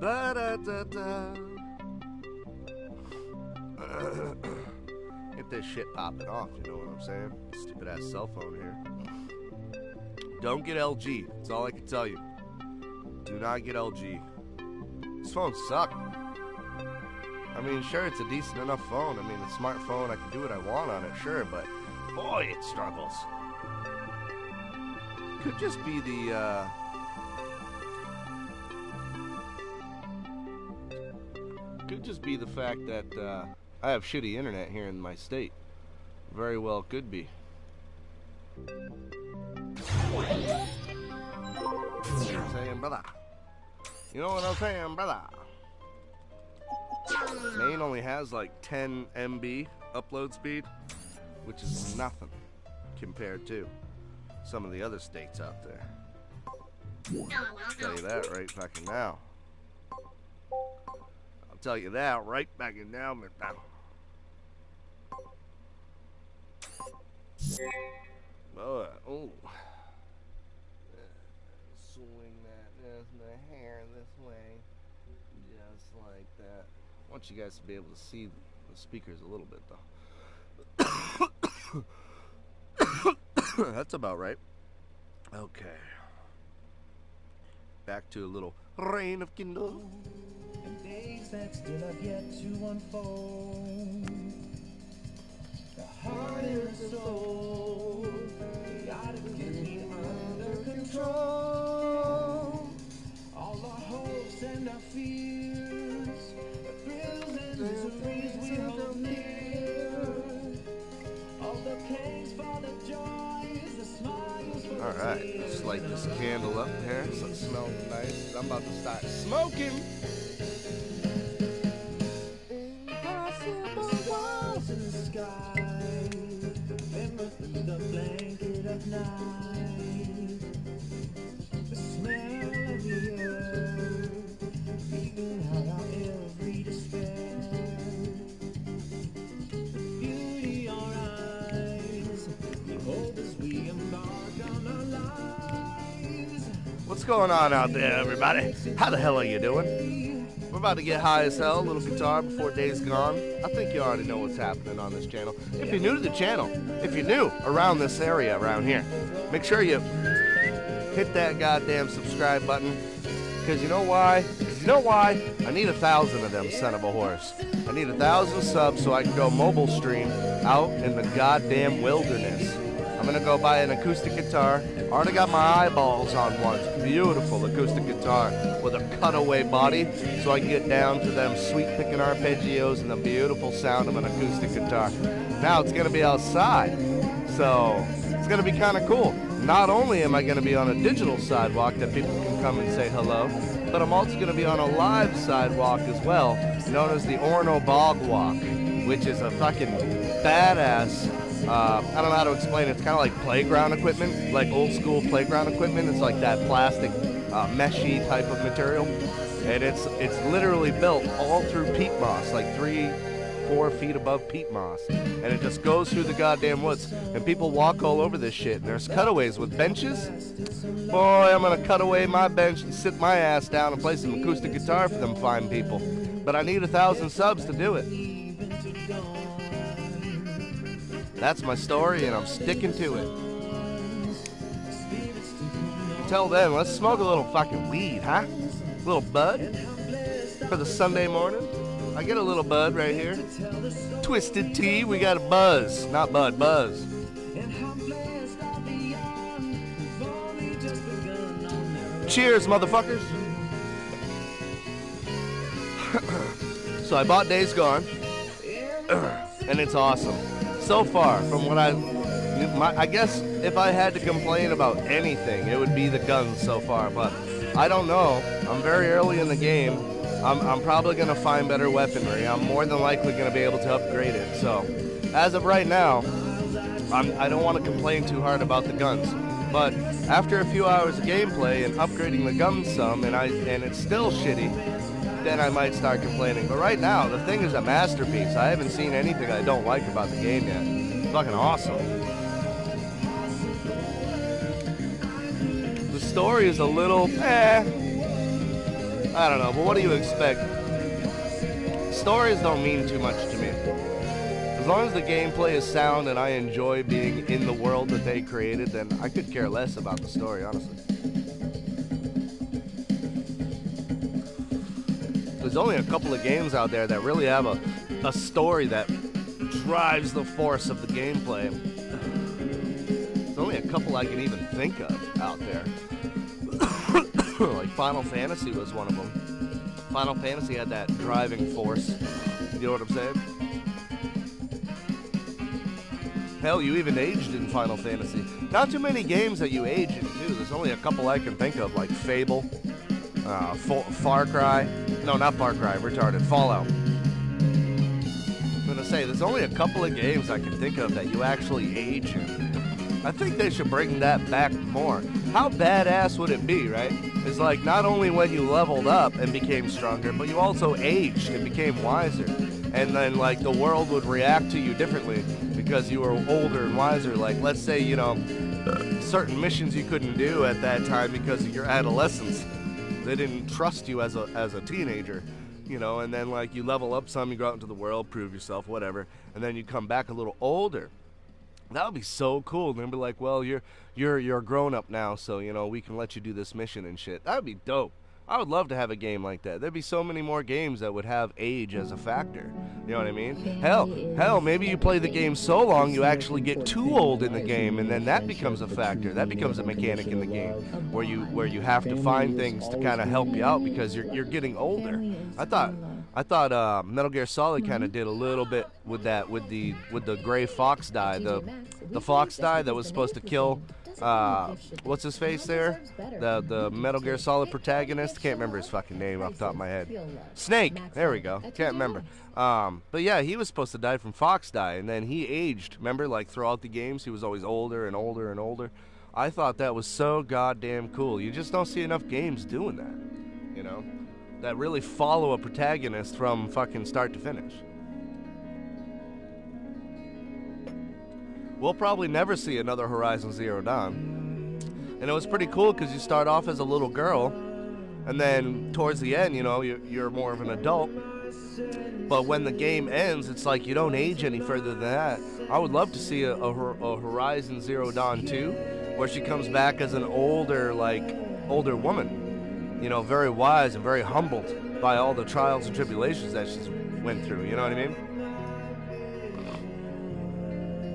Ba-da-da-da. Get this shit popping off, you know what I'm saying? Stupid ass cell phone here. Don't get LG. That's all I can tell you. Do not get LG. This phone sucks. I mean, sure, it's a decent enough phone. I mean, a smartphone, I can do what I want on it, sure, but boy, it struggles. Could just be the, could just be the fact that, I have shitty internet here in my state. Very well could be. You know what I'm saying, brother? You know what I'm saying, brother? Maine only has like 10 MB upload speed, which is nothing compared to some of the other states out there. I'll tell you that right fucking now. I'll tell you that right fucking now, man. Oh. Swing my hair this way, just like that. I want you guys to be able to see the speakers a little bit, though. That's about right. Okay. Back to a little Reign of Kindle. And days that still have yet to unfold. The heart and the soul, gotta get me under control. All our hopes and our fears, the thrills and miseries we hold near. All the pains for the joys, the smiles for the Alright, let's light this candle up here so it smells nice. I'm about to start smoking. impossible walls in the sky. Remember through the blanket of night, the smell of the earth, breathing out our every despair. The beauty in our eyes, behold as we embark on our lives. What's going on out there, everybody? How the hell are you doing? We're about to get high as hell, a little guitar before day's gone. I think you already know what's happening on this channel. If you're new to the channel, if you're new around this area around here, make sure you hit that goddamn subscribe button. Because you know why? I need 1,000 of them, son of a horse. I need 1,000 subs so I can go mobile stream out in the goddamn wilderness. I'm gonna go buy an acoustic guitar. Already got my eyeballs on one. Beautiful acoustic guitar with a cutaway body, so I can get down to them sweet picking arpeggios and the beautiful sound of an acoustic guitar. Now it's gonna be outside, so it's gonna be kind of cool. Not only am I gonna be on a digital sidewalk that people can come and say hello, but I'm also gonna be on a live sidewalk as well, known as the Orono Bog Walk, which is a fucking badass. I don't know how to explain it. It's kind of like playground equipment, like old school playground equipment. It's like that plastic, meshy type of material, and it's literally built all through peat moss, like 3-4 feet above peat moss, and it just goes through the goddamn woods. And people walk all over this shit. And there's cutaways with benches. Boy, I'm gonna cut away my bench and sit my ass down and play some acoustic guitar for them fine people. But I need 1,000 subs to do it. That's my story, and I'm sticking to it. Until then, let's smoke a little fucking weed, huh? A little bud for the Sunday morning. I get a little bud right here. Twisted tea, we got a buzz. Not bud, buzz. Cheers, motherfuckers. So I bought Days Gone, and it's awesome. So far, from what I guess if I had to complain about anything, it would be the guns so far, but I don't know. I'm very early in the game. I'm probably going to find better weaponry. I'm more than likely going to be able to upgrade it. So, as of right now, I don't want to complain too hard about the guns. But after a few hours of gameplay and upgrading the guns some, and it's still shitty, then I might start complaining. But right now, the thing is a masterpiece. I haven't seen anything I don't like about the game yet. It's fucking awesome. The story is a little I don't know, but what do you expect? Stories don't mean too much to me. As long as the gameplay is sound and I enjoy being in the world that they created, then I could care less about the story, honestly. There's only a couple of games out there that really have a story that drives the force of the gameplay. There's only a couple I can even think of out there. Like Final Fantasy was one of them. Final Fantasy had that driving force. You know what I'm saying? Hell, you even aged in Final Fantasy. Not too many games that you age in, too. There's only a couple I can think of, like Fable, Far Cry. No, not Far Cry, retarded. Fallout. I'm gonna say, there's only a couple of games I can think of that you actually age in. I think they should bring that back more. How badass would it be, right? It's like, not only when you leveled up and became stronger, but you also aged and became wiser. And then, like, the world would react to you differently because you were older and wiser. Like, let's say, you know, certain missions you couldn't do at that time because of your adolescence. They didn't trust you as a teenager, you know, and then, like, you level up some, you go out into the world, prove yourself, whatever, and then you come back a little older. That would be so cool. And they'd be like, well, you're a grown-up now, so, you know, we can let you do this mission and shit. That would be dope. I would love to have a game like that. There'd be so many more games that would have age as a factor. You know what I mean? Hell, maybe you play the game so long you actually get too old in the game, and then that becomes a factor. That becomes a mechanic in the game where you have to find things to kind of help you out because you're getting older. I thought Metal Gear Solid kind of did a little bit with that with the gray fox die, the fox die that was supposed to kill. What's his face there? The Metal Gear Solid protagonist. Can't remember his fucking name off the top of my head. Snake. There we go. Can't remember. But yeah, he was supposed to die from fox die, and then he aged. Remember, like throughout the games, he was always older and older and older. I thought that was so goddamn cool. You just don't see enough games doing that. You know, that really follow a protagonist from fucking start to finish. We'll probably never see another Horizon Zero Dawn. And it was pretty cool because you start off as a little girl, and then towards the end, you know, you're more of an adult. But when the game ends, it's like you don't age any further than that. I would love to see a Horizon Zero Dawn 2, where she comes back as an older woman. You know, very wise and very humbled by all the trials and tribulations that she's went through. You know what I mean?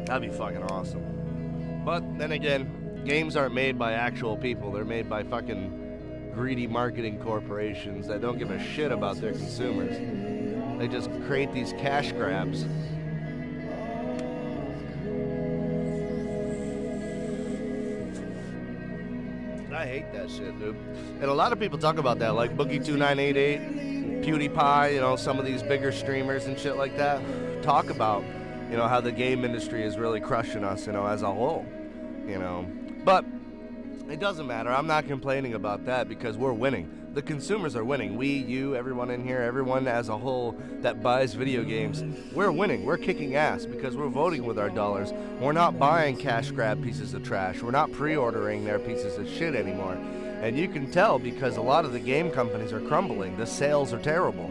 That'd be fucking awesome. But then again, games aren't made by actual people. They're made by fucking greedy marketing corporations that don't give a shit about their consumers. They just create these cash grabs. I hate that shit, dude. And a lot of people talk about that, like Boogie2988, PewDiePie, you know, some of these bigger streamers and shit like that talk about, you know, how the game industry is really crushing us, you know, as a whole, you know. But it doesn't matter. I'm not complaining about that because we're winning. The consumers are winning. We, you, everyone in here, everyone as a whole that buys video games, we're winning. We're kicking ass because we're voting with our dollars. We're not buying cash grab pieces of trash. We're not pre-ordering their pieces of shit anymore. And you can tell because a lot of the game companies are crumbling. The sales are terrible.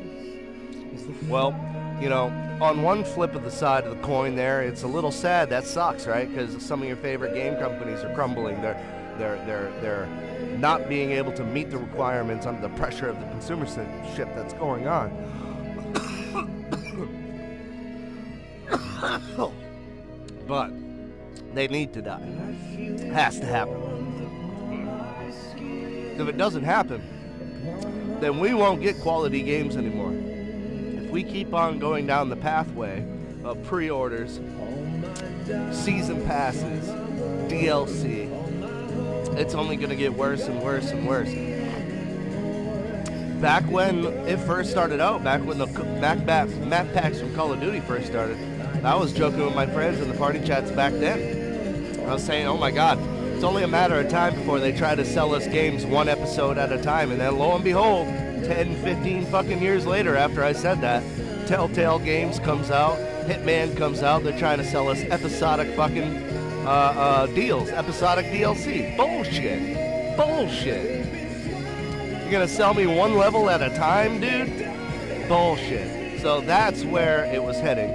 Well, you know, on one flip of the side of the coin there, it's a little sad. That sucks, right? Because some of your favorite game companies are crumbling. They're not being able to meet the requirements under the pressure of the consumership that's going on. But they need to die. It has to happen. If it doesn't happen, then we won't get quality games anymore. If we keep on going down the pathway of pre-orders, season passes, DLC, it's only going to get worse and worse and worse. Back when it first started out, back when the map packs from Call of Duty first started, I was joking with my friends in the party chats back then. I was saying, oh my god, it's only a matter of time before they try to sell us games one episode at a time. And then lo and behold, 10, 15 fucking years later after I said that, Telltale Games comes out, Hitman comes out, they're trying to sell us episodic fucking deals, episodic DLC. Bullshit. You're gonna sell me one level at a time, dude? Bullshit. So that's where it was heading.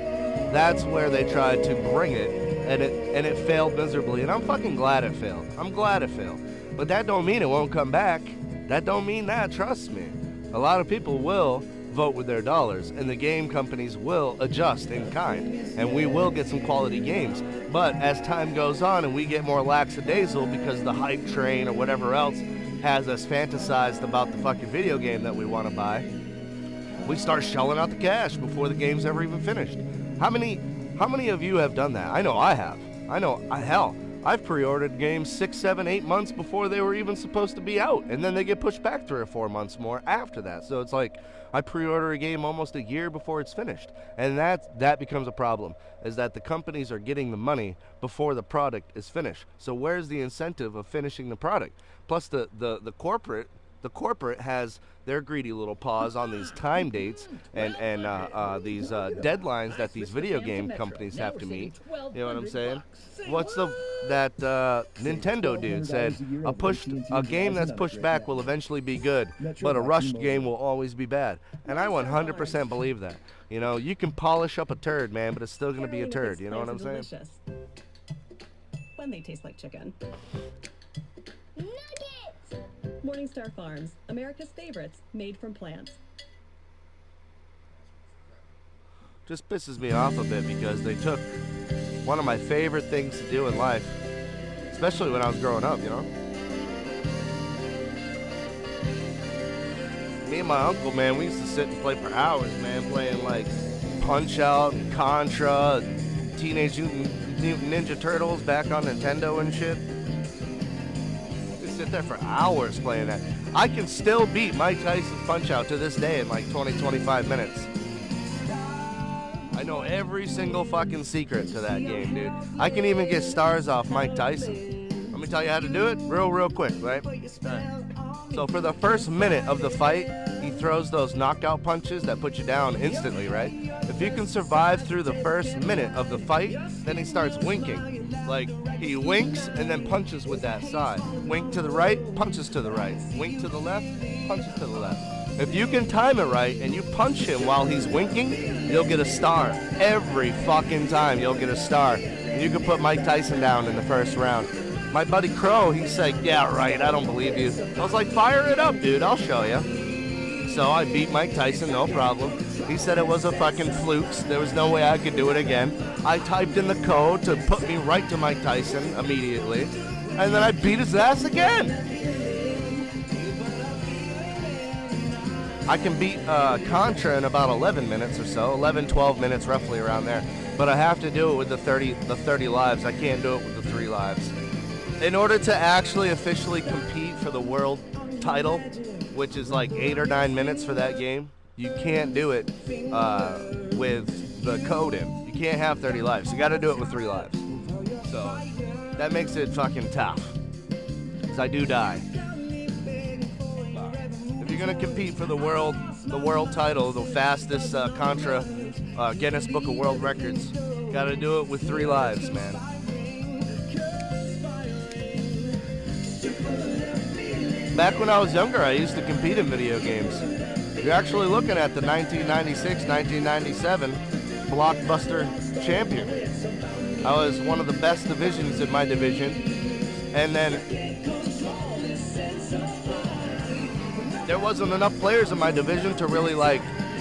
That's where they tried to bring it, and it failed miserably. And I'm fucking glad it failed. I'm glad it failed. But that don't mean it won't come back. That don't mean that, trust me. A lot of people will vote with their dollars, and the game companies will adjust in kind, and we will get some quality games. But as time goes on and we get more lackadaisical because the hype train or whatever else has us fantasized about the fucking video game that we want to buy, we start shelling out the cash before the game's ever even finished. How many of you have done that? I know I have. Hell, I've pre-ordered games 6, 7, 8 months before they were even supposed to be out, and then they get pushed back 3 or 4 months more after that. So it's like I pre-order a game almost a year before it's finished, and that becomes a problem, is that the companies are getting the money before the product is finished. So where's the incentive of finishing the product? Plus the corporate has their greedy little paws on these time dates and these deadlines that these video game companies have to meet. You know what I'm saying? What's that Nintendo dude said? A game that's pushed back will eventually be good, but a rushed game will always be bad. And I 100% believe that. You know, you can polish up a turd, man, but it's still gonna be a turd. You know what I'm saying? When they taste like chicken. Morningstar Farms, America's favorites, made from plants. Just pisses me off a bit because they took one of my favorite things to do in life, especially when I was growing up, you know? Me and my uncle, man, we used to sit and play for hours, man, playing like Punch-Out and Contra and Teenage Mutant Ninja Turtles back on Nintendo and shit. Sit there for hours playing that. I can still beat Mike Tyson's Punch-Out to this day in like 20-25 minutes. I know every single fucking secret to that game, dude. I can even get stars off Mike Tyson. Let me tell you how to do it real quick, right? So for the first minute of the fight, he throws those knockout punches that put you down instantly, right? If you can survive through the first minute of the fight, then he starts winking. Like, he winks and then punches with that side. Wink to the right, punches to the right. Wink to the left, punches to the left. If you can time it right and you punch him while he's winking, you'll get a star. Every fucking time you'll get a star. And you can put Mike Tyson down in the first round. My buddy Crow, he's like, yeah, right, I don't believe you. I was like, fire it up, dude, I'll show you. So I beat Mike Tyson, no problem. He said it was a fucking fluke. There was no way I could do it again. I typed in the code to put me right to Mike Tyson immediately. And then I beat his ass again. I can beat Contra in about 11 minutes or so. 11, 12 minutes, roughly around there. But I have to do it with the 30 lives. I can't do it with the 3 lives. In order to actually officially compete for the world title, which is like 8 or 9 minutes for that game, you can't do it with the code in. You can't have 30 lives. You got to do it with 3 lives. So that makes it fucking tough. Because I do die. If you're gonna compete for the world title, the fastest Contra Guinness Book of World Records, got to do it with 3 lives, man. Back when I was younger, I used to compete in video games. You're actually looking at the 1996-1997 Blockbuster champion. I was one of the best divisions in my division. And then there wasn't enough players in my division to really like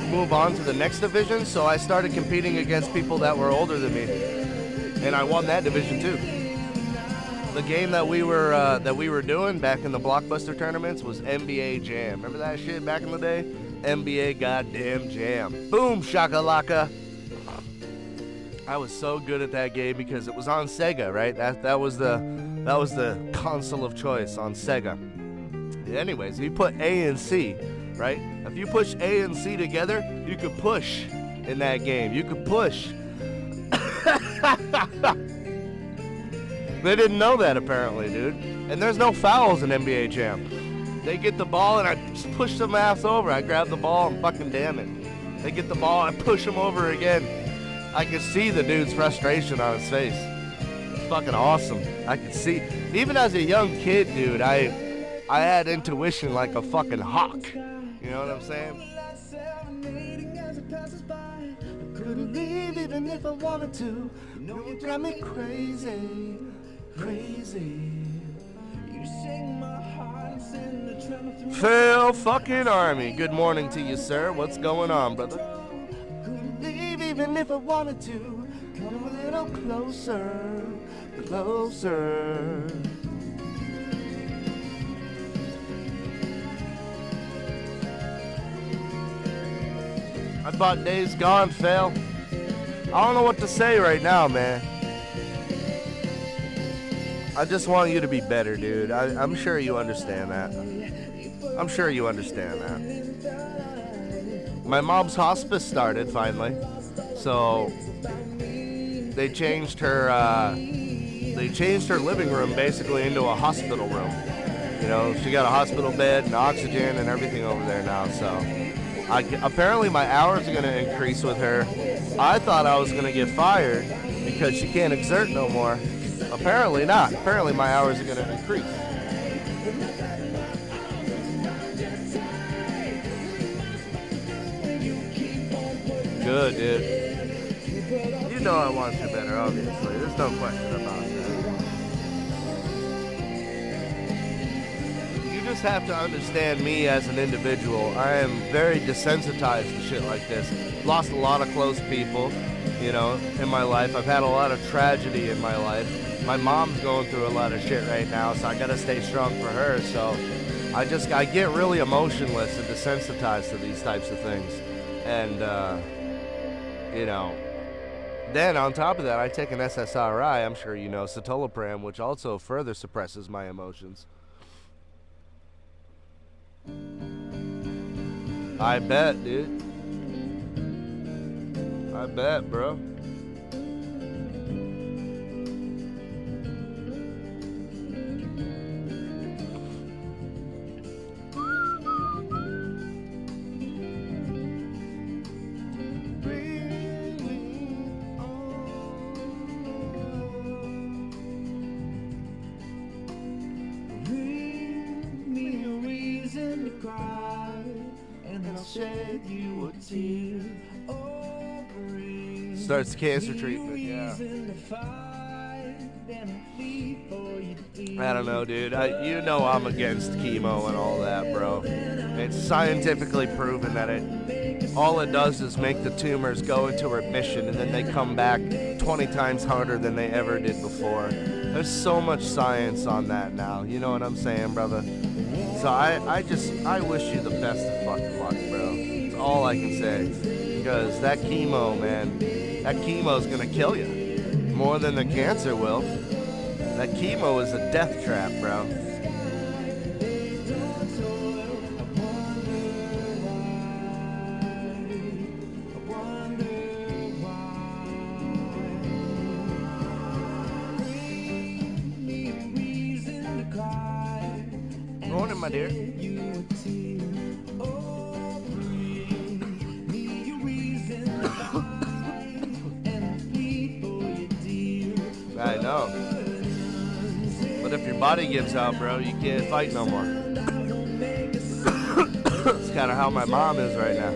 move on to the next division, so I started competing against people that were older than me. And I won that division too. The game that we were doing back in the Blockbuster tournaments was NBA Jam. Remember that shit back in the day? NBA goddamn Jam. Boom shakalaka. I was so good at that game because it was on Sega, right? That was the console of choice on Sega. Anyways, if you put A and C, right? If you push A and C together, you could push in that game. You could push. They didn't know that, apparently, dude. And there's no fouls in NBA Jam. They get the ball, and I just push them ass over. I grab the ball, and fucking damn it. They get the ball, and I push them over again. I could see the dude's frustration on his face. It's fucking awesome. I could see. Even as a young kid, dude, I I had intuition like a fucking hawk. You know what I'm saying? Couldn't leave even if I wanted to. You got me crazy, crazy. Phil fucking Army. Good morning to you, sir. What's going on, brother? Couldn't leave even if I wanted to. Come a little closer, closer. I bought Days Gone, Phil. I don't know what to say right now, man. I just want you to be better, dude. I'm sure you understand that. I'm sure you understand that. My mom's hospice started finally, so they changed her living room basically into a hospital room. You know, she got a hospital bed and oxygen and everything over there now. So apparently my hours are going to increase with her. I thought I was going to get fired because she can't exert no more. Apparently not. Apparently my hours are going to increase. Good, dude. You know I want you better, obviously. There's no question about that. You just have to understand me as an individual. I am very desensitized to shit like this. Lost a lot of close people, you know, in my life. I've had a lot of tragedy in my life. My mom's going through a lot of shit right now, so I gotta stay strong for her. So I get really emotionless and desensitized to these types of things. And, you know, then on top of that, I take an SSRI, I'm sure you know, citalopram, which also further suppresses my emotions. I bet, dude. I bet, bro. Starts cancer treatment, yeah. I don't know, dude. You know I'm against chemo and all that, bro. It's scientifically proven that all it does is make the tumors go into remission and then they come back 20 times harder than they ever did before. There's so much science on that now. You know what I'm saying, brother? So I wish you the best of fucking luck, bro. That's all I can say. Because that chemo, man, that chemo's gonna kill you. More than the cancer will. That chemo is a death trap, bro. Morning, my dear. I know. But if your body gives out, bro, you can't fight no more. That's kind of how my mom is right now.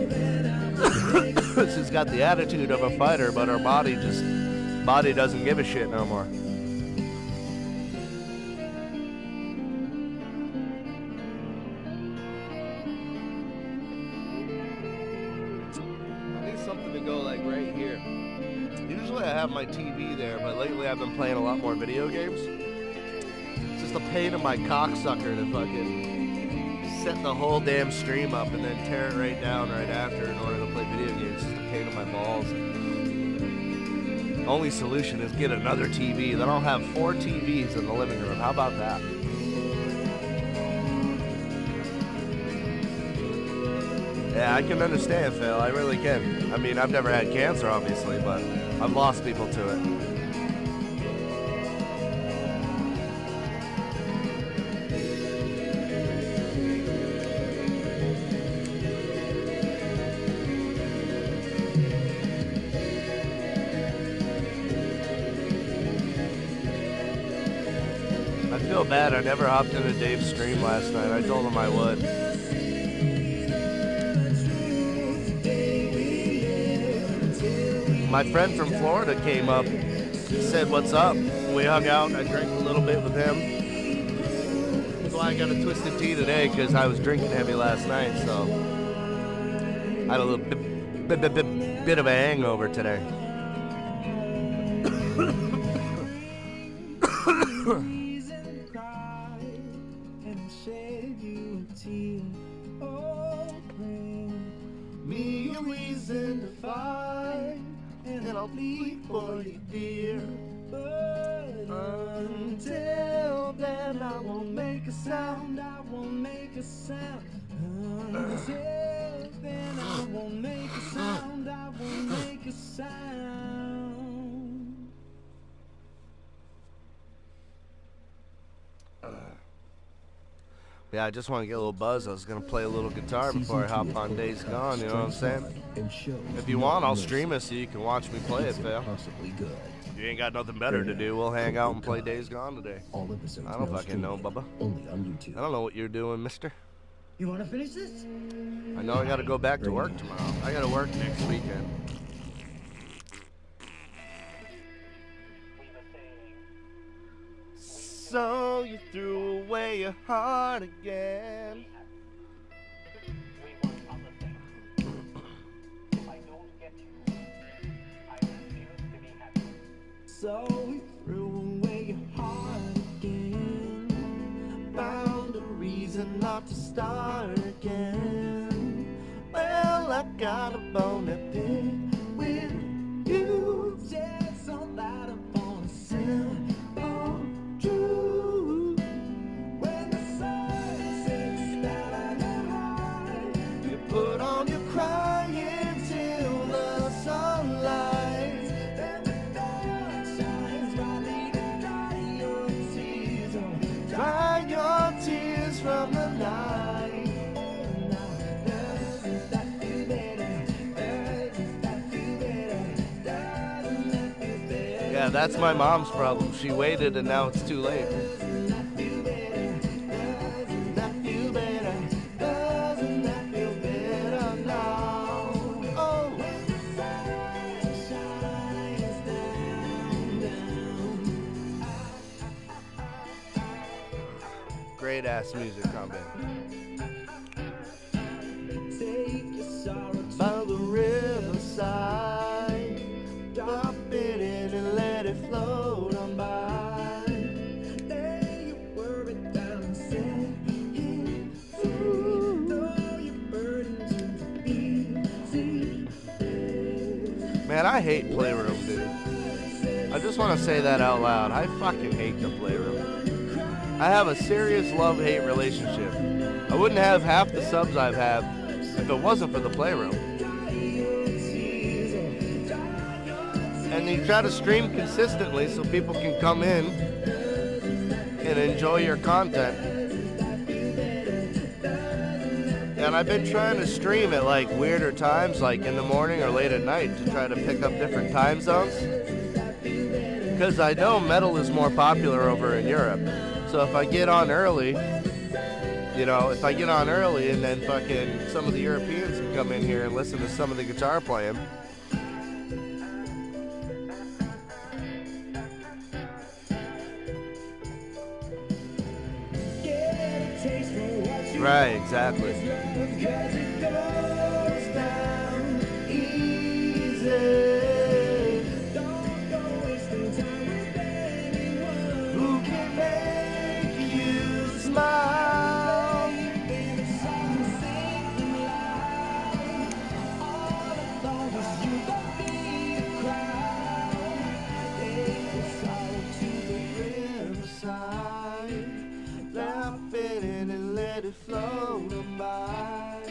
She's got the attitude of a fighter, but her body doesn't give a shit no more. I need something to go like right here. Usually I have my TV there, but lately I've been playing a lot more video games. It's just a pain in my cocksucker to fucking set the whole damn stream up and then tear it right down right after in order to play video games. It's just a pain in my balls. Only solution is get another TV. Then I'll have 4 TVs in the living room. How about that? Yeah, I can understand, Phil. I really can. I mean, I've never had cancer, obviously, but I've lost people to it. I feel bad. I never hopped into Dave's stream last night. I told him I would. My friend from Florida came up, said what's up. We hung out. I drank a little bit with him. That's why I got a twisted tea today, because I was drinking heavy last night, so I had a little bit of a hangover today. Reason to cry and shed you a tear. Oh, bring me a reason to fight, and I'll plead for you, dear. But until then, I won't make a sound. I won't make a sound. Until then, I won't make a sound. I won't make a sound. Yeah, I just want to get a little buzz. I was going to play a little guitar before I hop on Days Gone, you know what I'm saying? If you want, I'll stream it so you can watch me play it, Phil. If you ain't got nothing better to do, we'll hang out and play Days Gone today. I don't fucking know, Bubba. I don't know what you're doing, mister. You want to finish this? I know I got to go back to work tomorrow. I got to work next weekend. So you threw away your heart again. So we threw away your heart again. Found a reason not to start again. Well, I got a bone to pick with you. Just so that I wanna simple truth. When the sun sets down the high, you put on your crying till the sunlight. Then the dawn shines brightly to dry your tears. Oh, dry your tears from the night. Oh, now doesn't that feel better? Doesn't that feel better? Doesn't that feel better? Yeah, that's my mom's problem. She waited and now it's too late. Doesn't that feel better? Doesn't that feel better? Doesn't that feel better now? Oh, when the sun shines down. Great ass music, huh, babe? Take your sorrow by the riverside. Drop it in and let it float on by. Lay your worry down and set it free. Throw your burden to the easy bed. Man, I hate Playroom, dude. I just want to say that out loud. I fucking hate the Playroom. I have a serious love-hate relationship. I wouldn't have half the subs I've had if it wasn't for the Playroom. And you try to stream consistently so people can come in and enjoy your content. And I've been trying to stream at like weirder times, like in the morning or late at night, to try to pick up different time zones. Because I know metal is more popular over in Europe. So if I get on early, you know, if I get on early and then fucking some of the Europeans can come in here and listen to some of the guitar playing. Right, exactly. Who can make you smile? All I thought was you gon' be a crowd. Take your sorrow to the riverside. Laugh it in and let it float on by.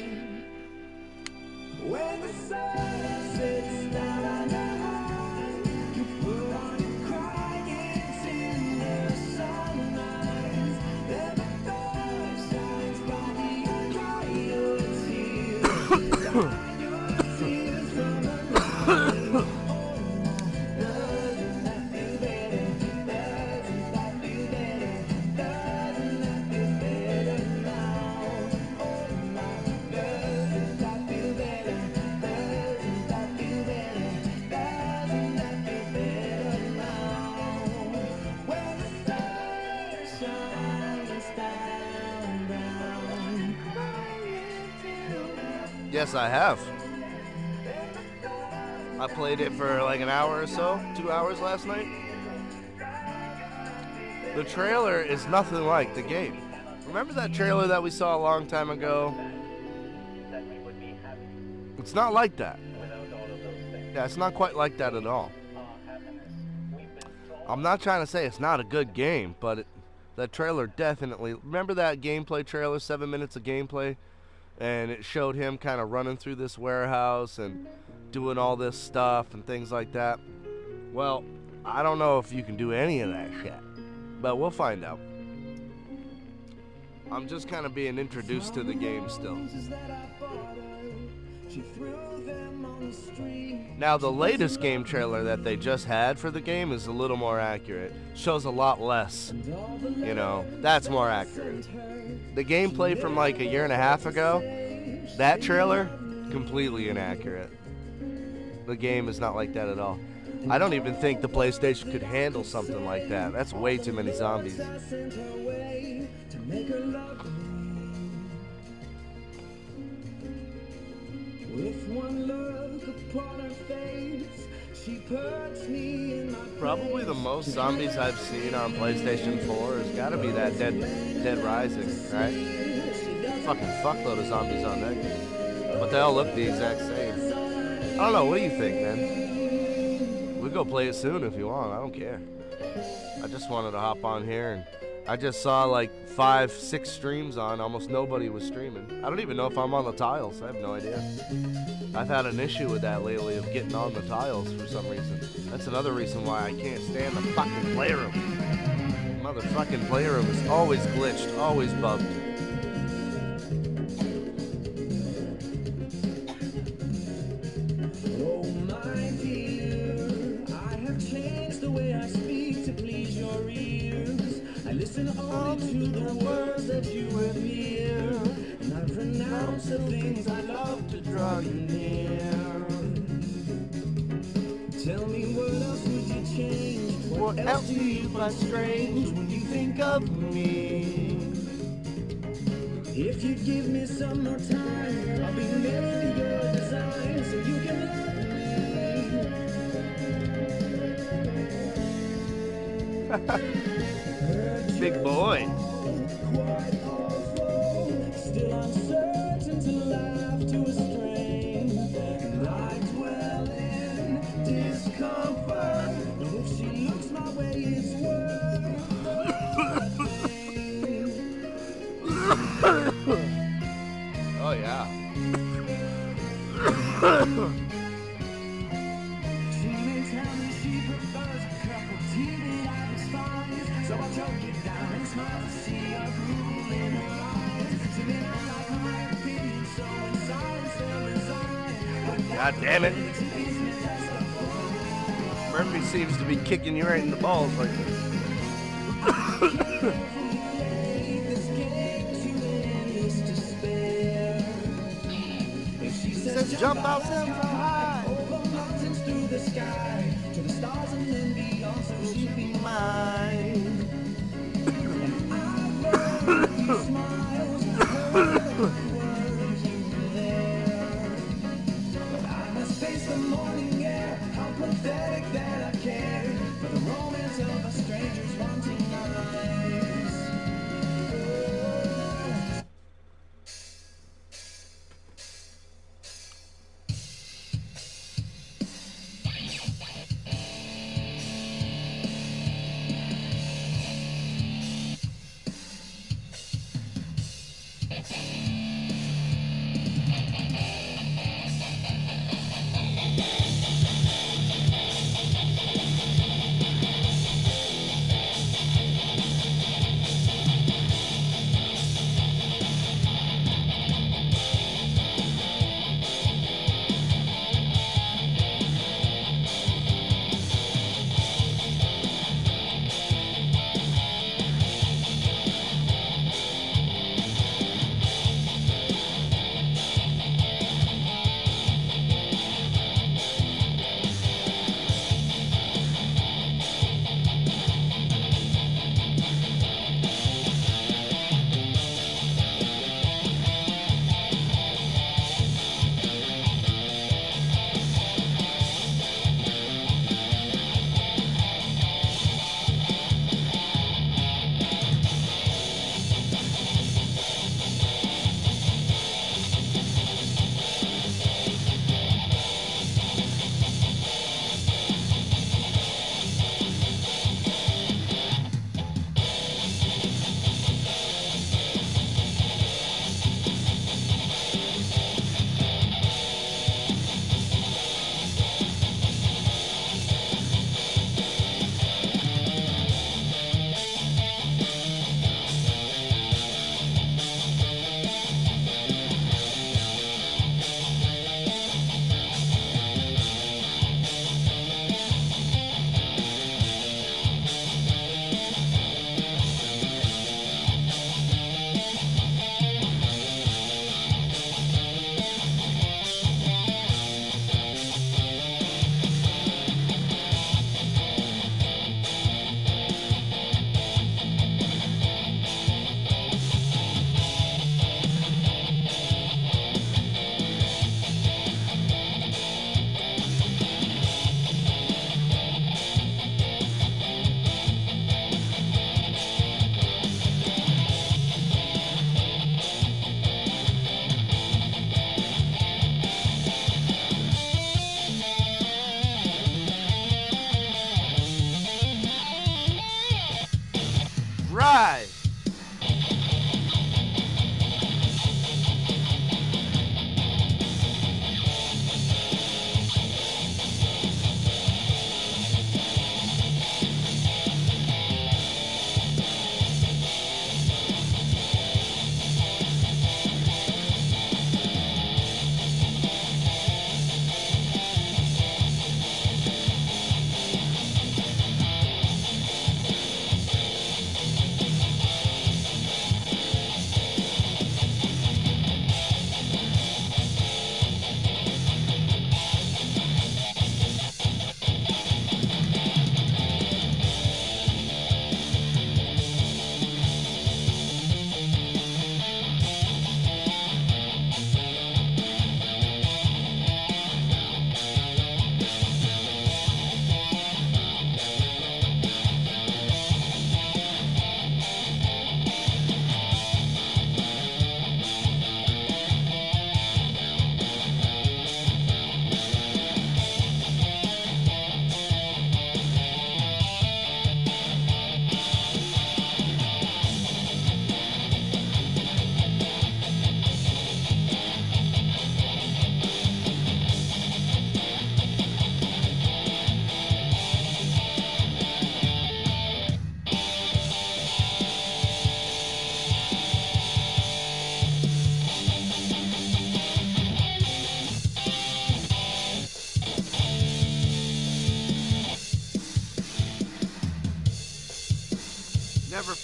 When the sun sets down the high, you put on your crying till the sunrise. Then the dawn shines brightly and dry your tears. Dry your tears from the night. Oh, now doesn't that feel better? Doesn't that feel better? Yes, I have. I played it for like an hour or so, 2 hours last night. The trailer is nothing like the game. Remember that trailer that we saw a long time ago? It's not like that. Yeah, it's not quite like that at all. I'm not trying to say it's not a good game, but that trailer definitely... Remember that gameplay trailer, 7 minutes of gameplay? And it showed him kind of running through this warehouse and doing all this stuff and things like that. Well, I don't know if you can do any of that shit, but we'll find out. I'm just kind of being introduced to the game still. Now, the latest game trailer that they just had for the game is a little more accurate. Shows a lot less. You know, that's more accurate. The gameplay from like a year and a half ago, that trailer, completely inaccurate. The game is not like that at all. I don't even think the PlayStation could handle something like that. That's way too many zombies. With one look upon her face, she puts me in my probably the most zombies I've seen on PlayStation 4 has got to be that Dead Rising, right? Fucking fuckload of zombies on that game. But they all look the exact same. I don't know, what do you think, man? We'll go play it soon if you want, I don't care. I just wanted to hop on here and I just saw like 5-6 streams on. Almost nobody was streaming. I don't even know if I'm on the tiles. I have no idea. I've had an issue with that lately of getting on the tiles for some reason. That's another reason why I can't stand the fucking playroom. Motherfucking playroom is always glitched, always bugged. Oh my dear, I have changed the way I speak to please your ears. I listen only to the words that you would hear, and I pronounce the things I love to draw you near. Tell me, what else would you change? What else do you find strange when you think of me? If you give me some more time, I'll be married to your design so you can love me. Big boy. Still uncertain to laugh to a strain. And I dwell in discomfort. And if she looks my way, it's worth oh yeah. She may tell me she prefers a cup of tea that I despise. So I choke it down and smile to see approval in her eyes. So then I like my opinion, so inside still resign. God damn it. Murphy seems to be kicking you right in the balls like this. She says jump out so high, over mountains through the sky, to the stars and then beyond, so she'll be mine. And I love you smiles, but I must face the morning air. How pathetic that I care for the romance of a stranger's wanting eyes.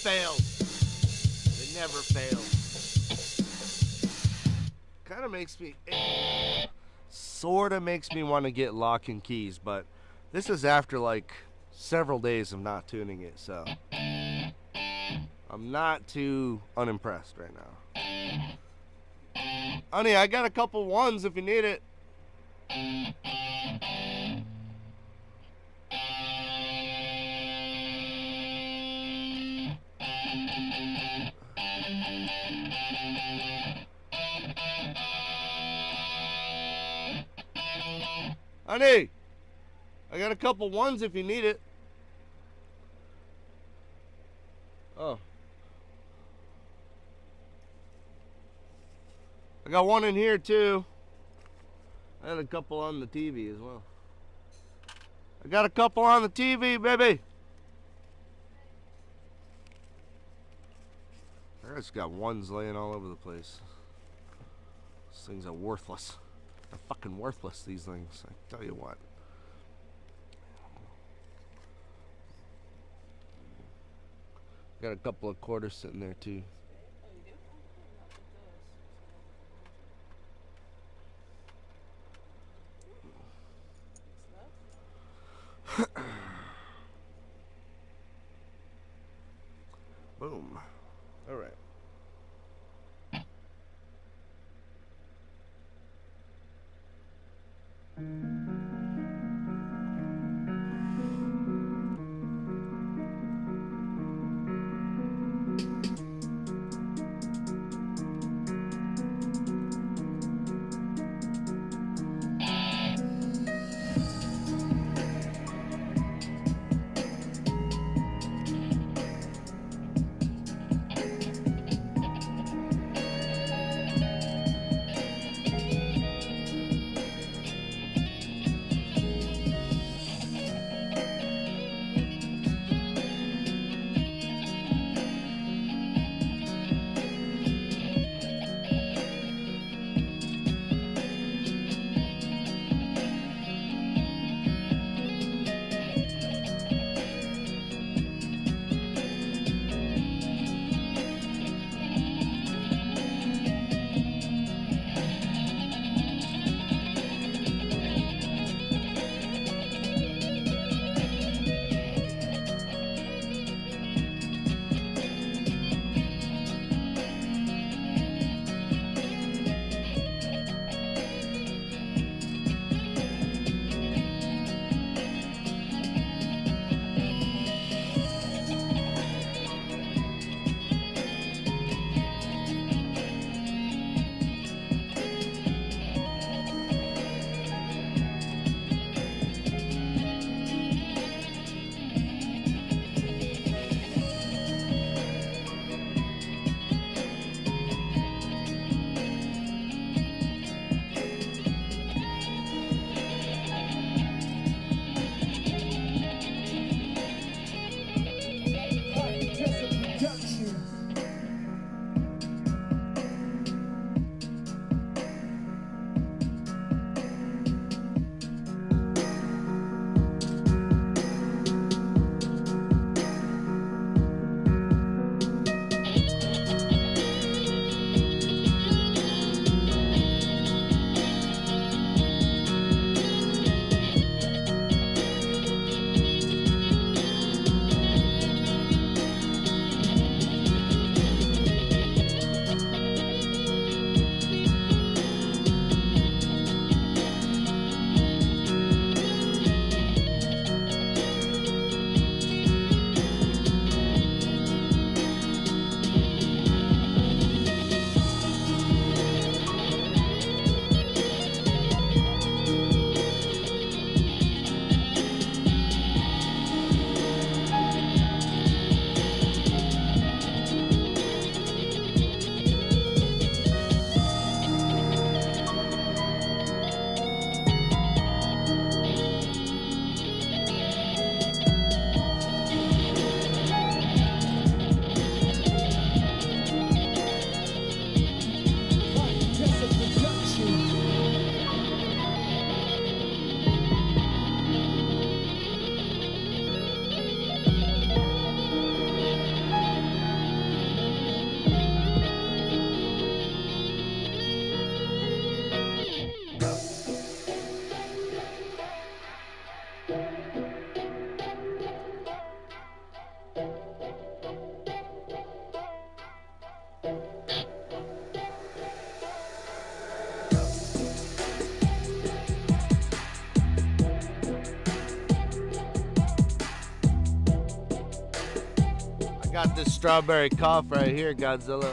fails. It never fails. Kind of makes me, sort of makes me want to get Lock and Keys, but this is after like several days of not tuning it, so I'm not too unimpressed right now. Honey, I got a couple ones if you need it. Honey, I got a couple ones if you need it. Oh. I got one in here too. I had a couple on the TV as well. I got a couple on the TV, baby. I just got ones laying all over the place. These things are worthless. They're fucking worthless, these things. I tell you what. Got a couple of quarters sitting there too. Boom. All right. Got this strawberry cough right here, Godzilla.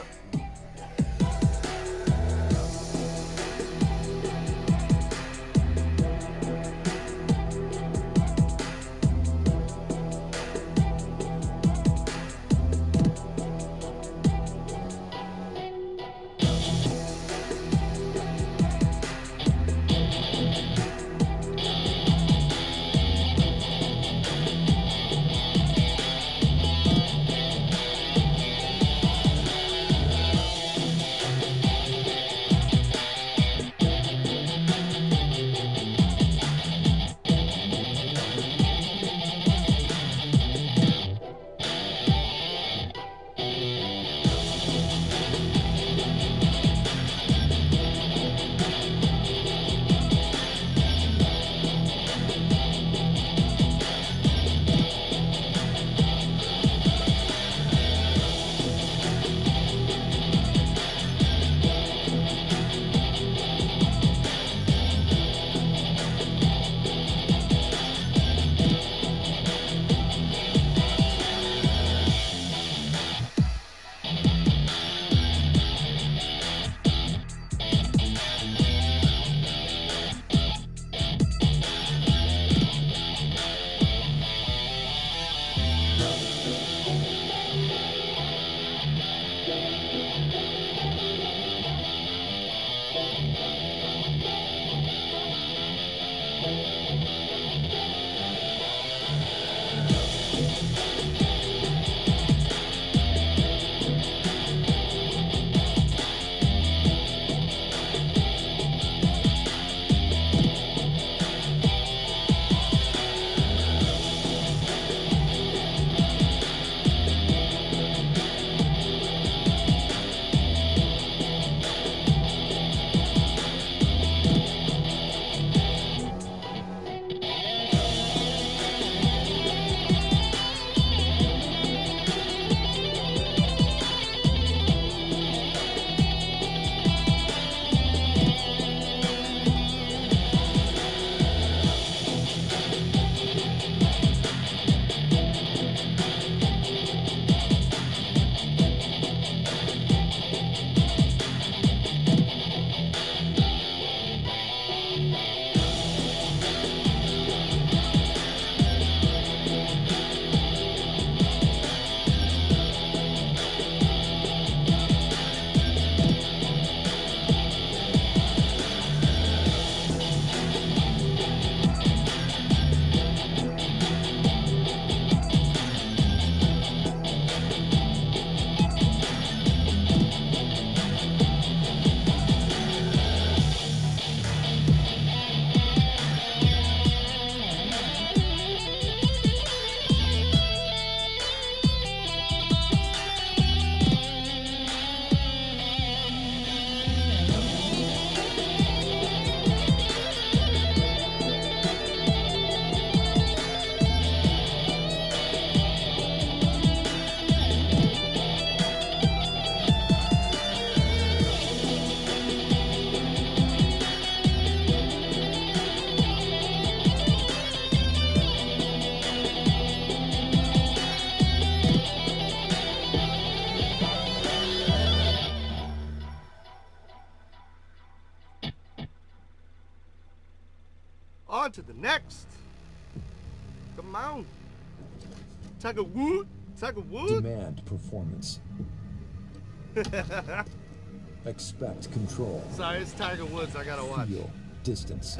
On to the next. Come on. Tiger Woods. Tiger Woods. Demand performance. Expect control. Sorry, it's Tiger Woods. I gotta watch. Feel distance.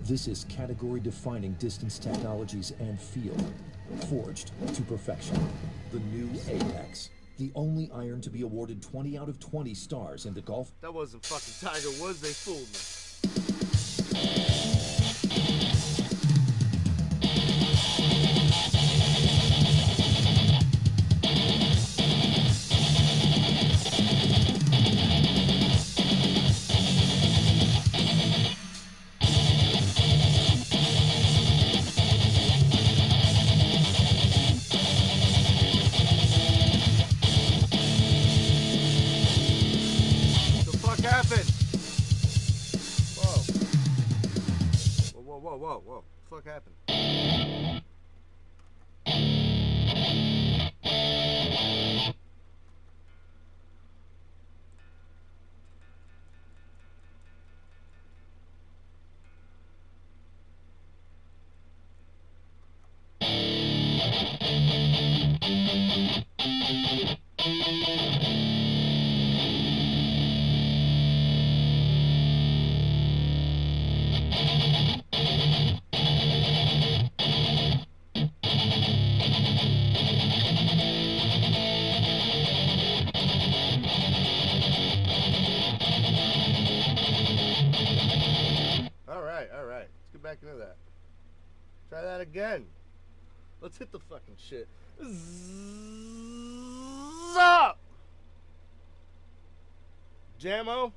This is category-defining distance technologies and feel, forged to perfection. The new Apex, the only iron to be awarded 20 out of 20 stars in the golf. That wasn't fucking Tiger Woods. They fooled me. Whoa. What the fuck happened? Let's get back into that. Try that again. Let's hit the fucking shit. Up! Jamo?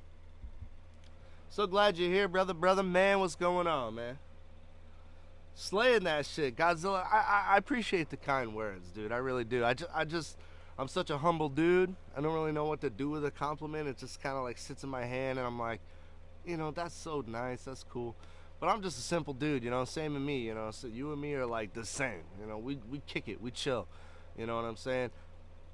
So glad you're here, brother. Man, what's going on, man? Slaying that shit. Godzilla, I appreciate the kind words, dude. I really do. I'm such a humble dude. I don't really know what to do with a compliment. It just kind of like sits in my hand, and I'm like, you know, that's so nice. That's cool. But I'm just a simple dude, you know, same as me, you know. So you and me are like the same, you know. We kick it, we chill, you know what I'm saying?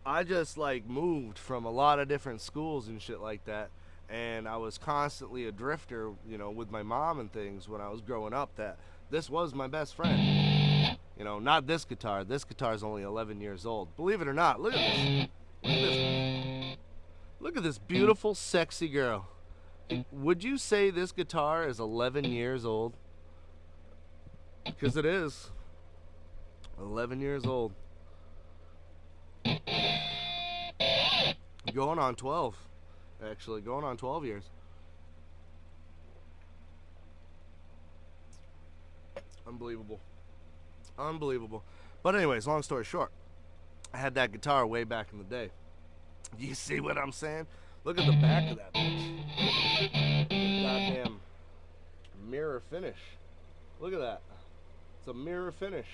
I just like moved from a lot of different schools and shit like that, and I was constantly a drifter, you know, with my mom and things when I was growing up. That this was my best friend, you know. Not this guitar. This guitar is only 11 years old. Believe it or not, look at this. Look at this. Look at this beautiful, sexy girl. Would you say this guitar is 11 years old? Because it is. 11 years old. Going on 12. Actually, going on 12 years. Unbelievable. Unbelievable. But anyways, long story short, I had that guitar way back in the day. You see what I'm saying? Look at the back of that bitch. Goddamn mirror finish. Look at that. It's a mirror finish.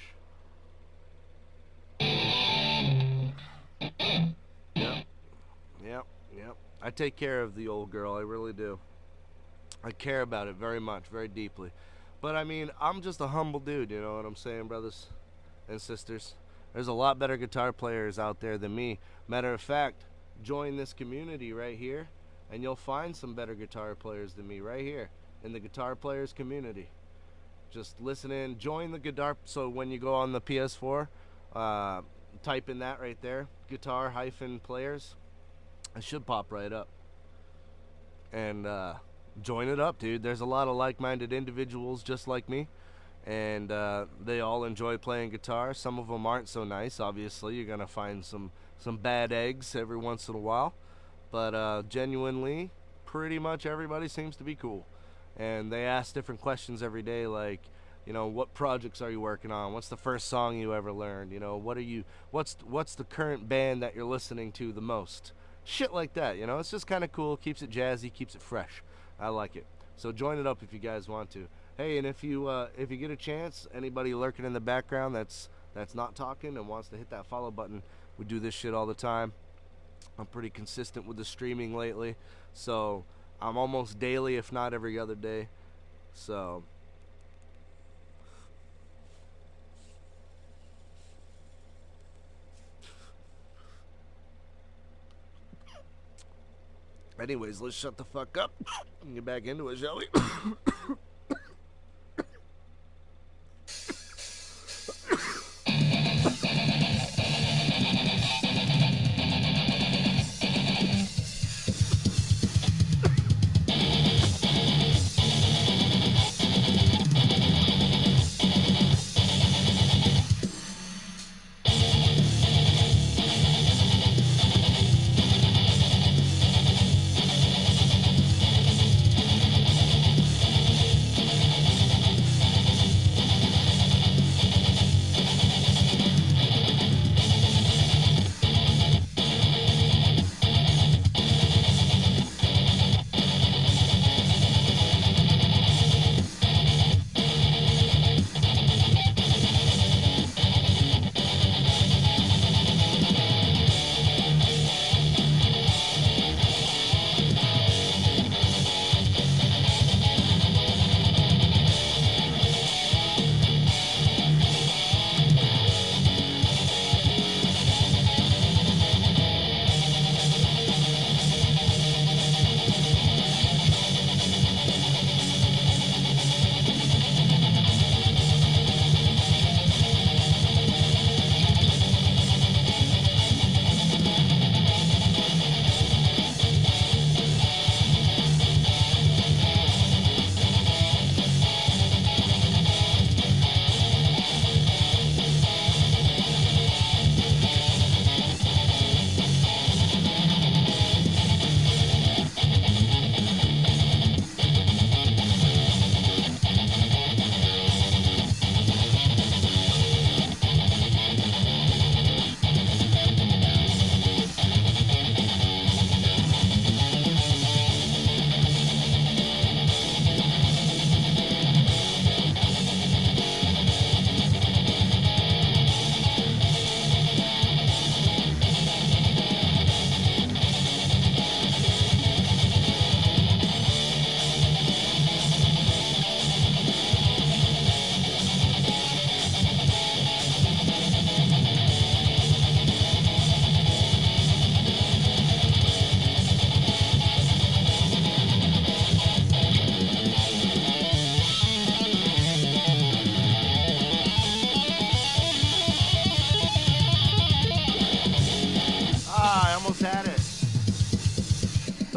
Yep. I take care of the old girl. I really do. I care about it very much, very deeply. But I mean, I'm just a humble dude, you know what I'm saying, brothers and sisters? There's a lot better guitar players out there than me. Matter of fact, join this community right here, and you'll find some better guitar players than me right here in the guitar players community. Just listen in, join the guitar. So when you go on the PS4, type in that right there, guitar-players. It should pop right up. And join it up, dude. There's a lot of like-minded individuals just like me, and they all enjoy playing guitar. Some of them aren't so nice, obviously. You're gonna find some bad eggs every once in a while, but genuinely, pretty much everybody seems to be cool. And they ask different questions every day, like, you know, what projects are you working on? What's the first song you ever learned? You know, what's the current band that you're listening to the most? Shit like that, you know. It's just kind of cool. Keeps it jazzy, keeps it fresh. I like it. So join it up if you guys want to. Hey, and if you get a chance, anybody lurking in the background that's not talking and wants to hit that follow button, we do this shit all the time. I'm pretty consistent with the streaming lately, so I'm almost daily, if not every other day. So anyways, let's shut the fuck up and get back into it, shall we?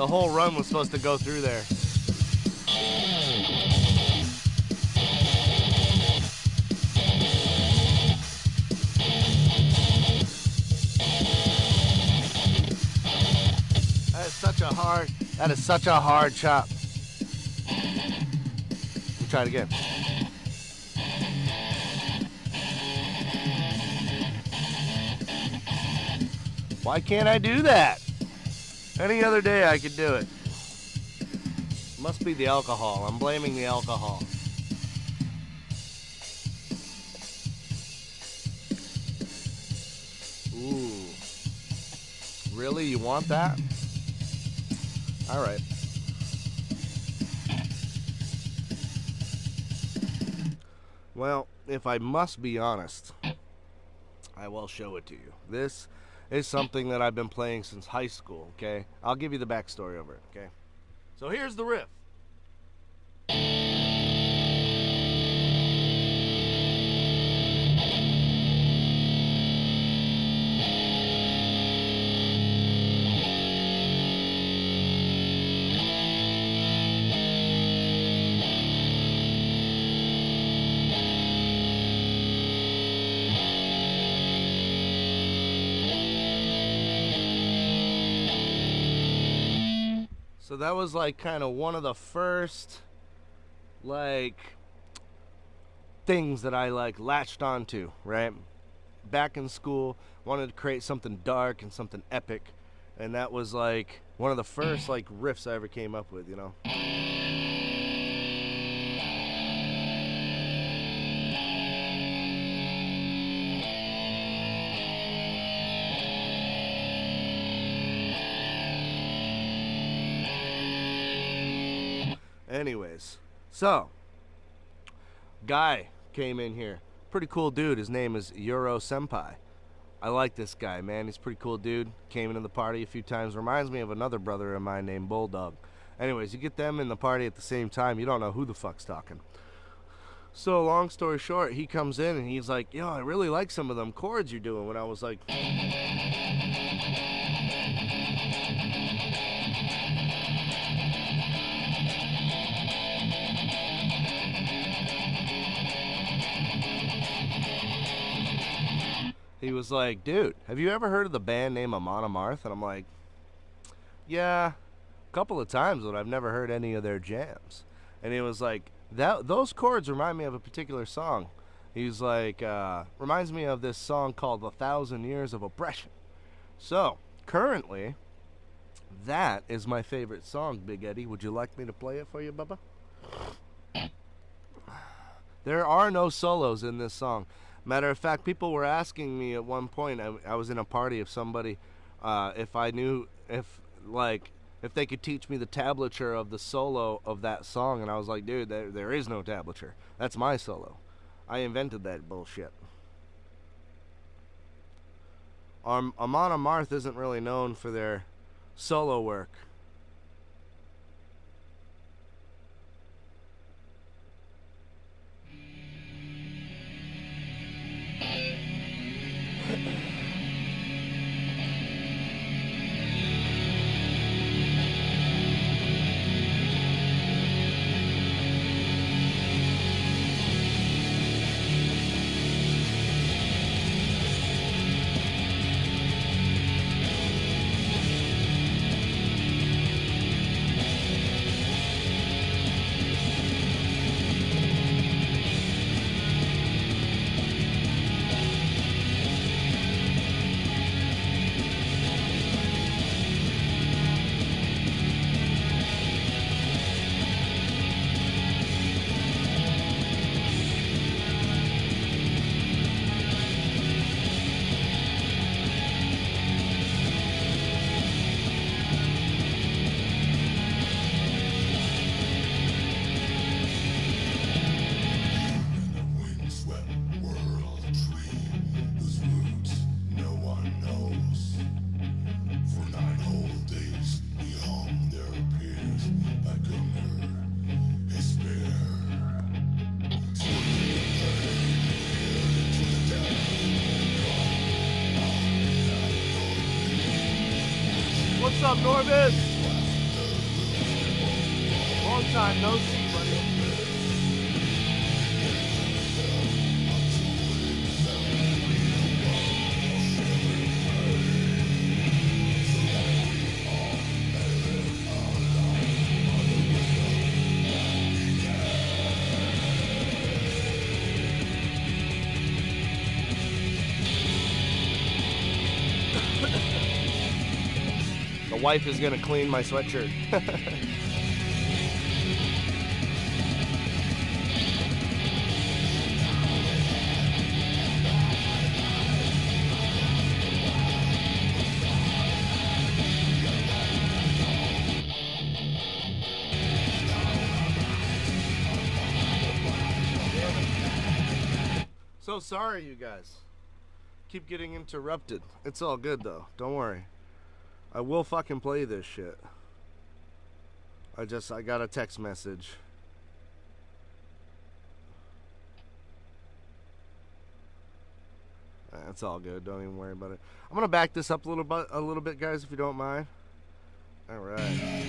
The whole run was supposed to go through there. That is such a hard chop. We'll try it again. Why can't I do that? Any other day I could do it. Must be the alcohol. I'm blaming the alcohol. Ooh. Really? You want that? All right. Well, if I must be honest, I will show it to you. This is something that I've been playing since high school, okay? I'll give you the backstory over it, okay? So here's the riff. So that was like kind of one of the first like things that I like latched onto, right? Back in school, wanted to create something dark and something epic, and that was like one of the first like riffs I ever came up with, you know. Anyways, so guy came in here, pretty cool dude. His name is Euro Senpai. I like this guy, man. He's a pretty cool dude. Came into the party a few times. Reminds me of another brother of mine named Bulldog. Anyways, you get them in the party at the same time, you don't know who the fuck's talking. So long story short, he comes in and he's like, yo, I really like some of them chords you're doing. When I was like, he was like, dude, have you ever heard of the band named Amon Amarth? And I'm like, yeah, a couple of times, but I've never heard any of their jams. And he was like, those chords remind me of a particular song. He's like, reminds me of this song called 1,000 Years of Oppression. So, currently, that is my favorite song, Big Eddie. Would you like me to play it for you, Bubba? There are no solos in this song. Matter of fact, people were asking me at one point, I was in a party of somebody, if I knew, if they could teach me the tablature of the solo of that song, and I was like, dude, there is no tablature. That's my solo. I invented that bullshit. Amon Amarth isn't really known for their solo work. What's up, Norvis? time no see, buddy. The wife is gonna clean my sweatshirt. So sorry, you guys. Keep getting interrupted. It's all good though. Don't worry. I will fucking play this shit. I got a text message. That's all good. Don't even worry about it. I'm gonna back this up a little bit, guys, if you don't mind. All right.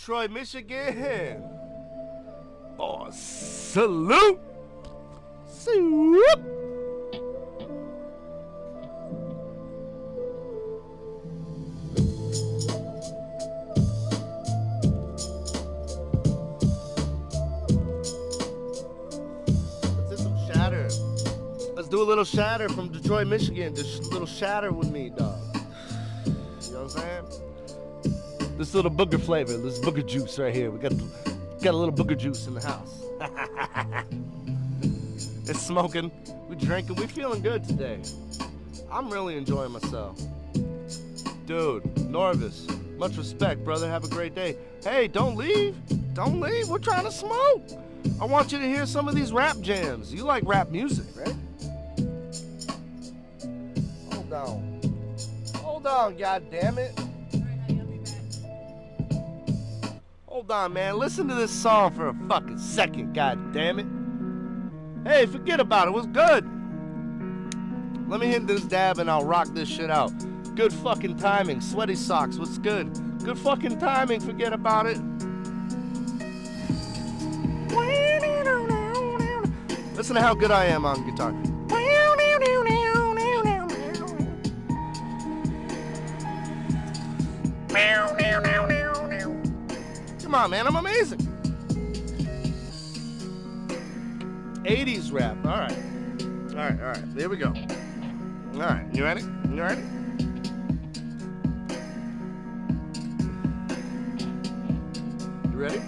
Detroit, Michigan. Oh, salute. Swoop. Do a little shatter from Detroit, Michigan. Just a little shatter with me, dog. You know what I'm saying? This little booger flavor, this booger juice right here. We got a little booger juice in the house. It's smoking. We drinking. We feeling good today. I'm really enjoying myself. Dude, Norvis, much respect, brother. Have a great day. Hey, don't leave. Don't leave. We're trying to smoke. I want you to hear some of these rap jams. You like rap music, right? Hold on, goddammit. Hold on, man. Listen to this song for a fucking second, goddammit. Hey, forget about it. What's good? Let me hit this dab and I'll rock this shit out. Good fucking timing. Sweaty socks. What's good? Good fucking timing. Forget about it. Listen to how good I am on guitar. Come on, man, I'm amazing. 80s rap, all right. Here we go. All right, you ready? You ready? You ready?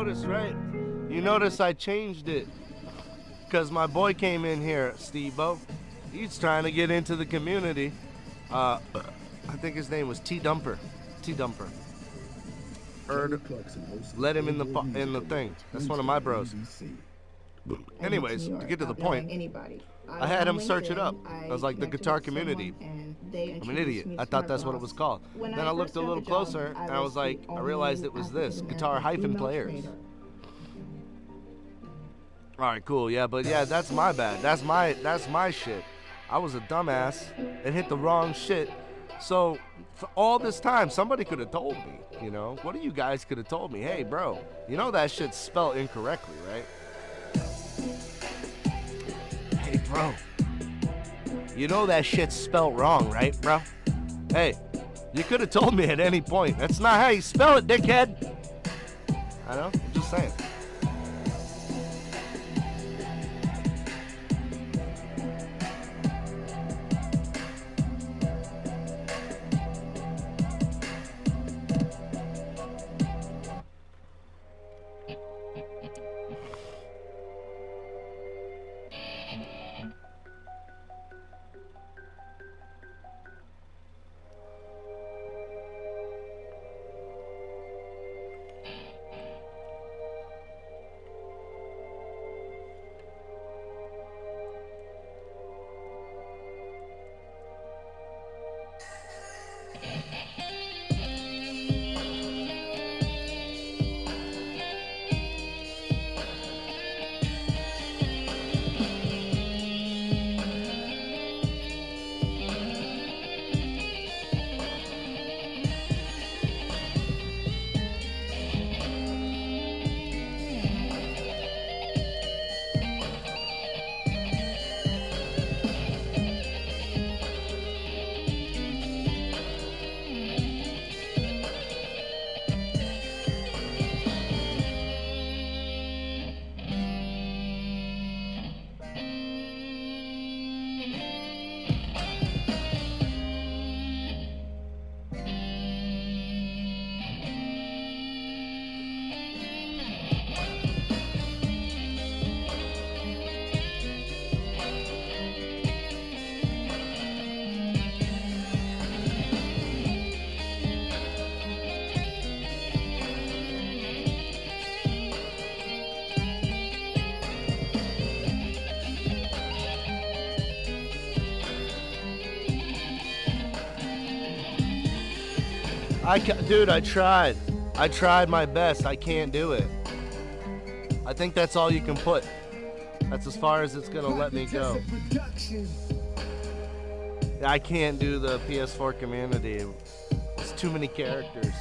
notice, right? You notice I changed it because my boy came in here, Steve-O. He's trying to get into the community. I think his name was T-Dumper. T-Dumper. Let him in the thing. That's one of my bros. Anyways, to get to the point, I had him search it up. I was like, the guitar community. I'm an idiot. I thought that's what it was called. Then I looked a little closer, and I was like, I realized it was this, Guitar Hyphen Players. All right, cool. Yeah, but yeah, that's my bad. That's my shit. I was a dumbass and hit the wrong shit. So for all this time, somebody could have told me, you know? One of you guys could have told me, hey, bro, you know that shit's spelled incorrectly, right? Hey, bro, you know that shit's spelled wrong, right, bro? Hey, you could have told me at any point. That's not how you spell it, dickhead. I know, I'm just saying. Dude, I tried. I tried my best. I can't do it. I think that's all you can put. That's as far as it's gonna let me go. I can't do the PS4 community. It's too many characters.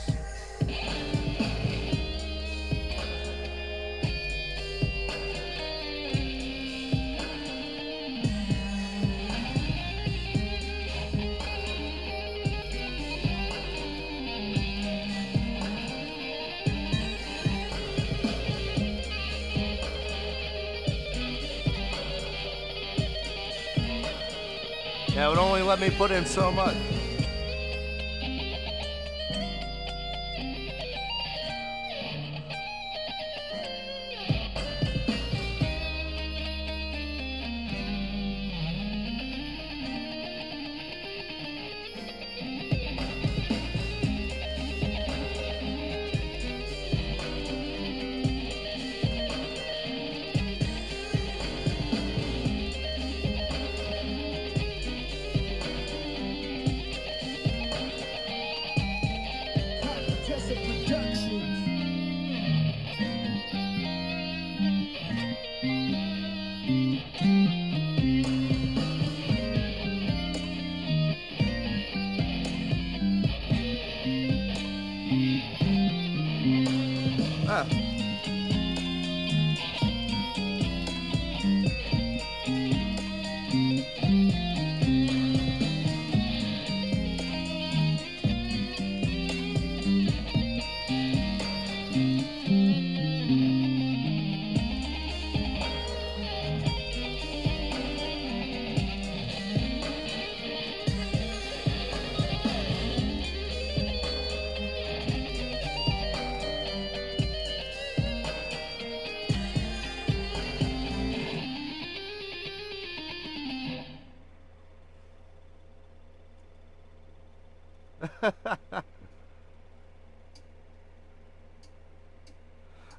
Yeah, it would only let me put in so much.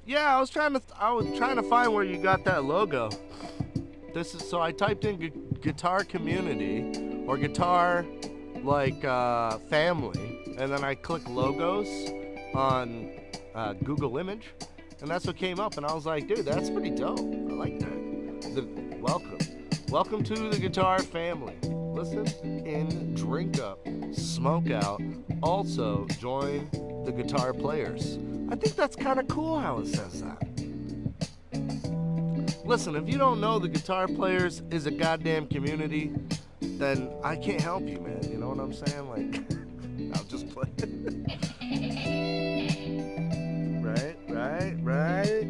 Yeah, I was trying to find where you got that logo. This is so I typed in guitar community or guitar like family, and then I click logos on Google Image, and that's what came up. And I was like, dude, that's pretty dope. I like that. Welcome to the guitar family. Listen in, drink up, smoke out. Also, join the guitar players. I think that's kind of cool how it says that. Listen, if you don't know the guitar players is a goddamn community, then I can't help you, man. You know what I'm saying? Like, I'll just play. Right.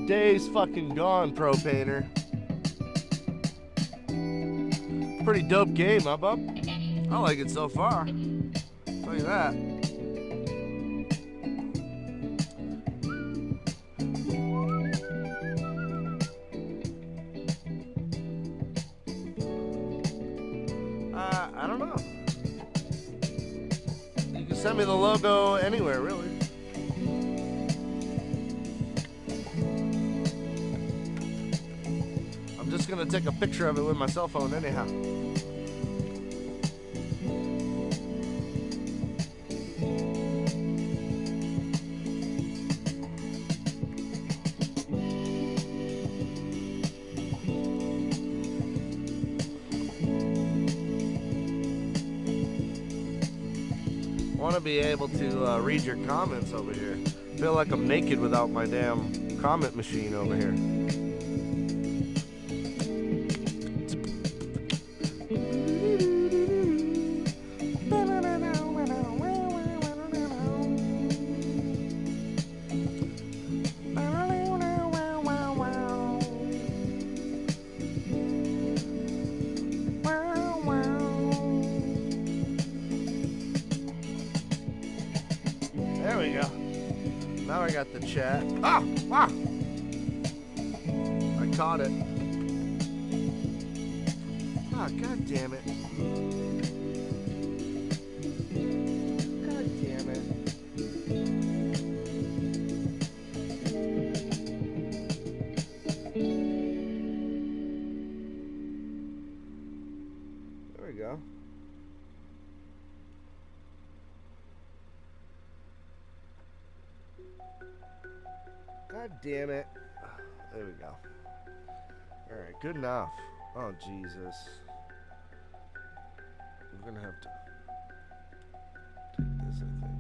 Day's fucking gone, Pro Painter. Pretty dope game, huh, bub? I like it so far. Tell you that. Send me the logo anywhere, really. I'm just gonna take a picture of it with my cell phone anyhow. Want to be able to read your comments over here. Feel like I'm naked without my damn comment machine over here. There we go. Now I got the chat. Ah! Ah! I caught it. Ah, god damn it. God damn it. There we go. God damn it. There we go. Alright, good enough. Oh, Jesus. I'm gonna have to take this, I think.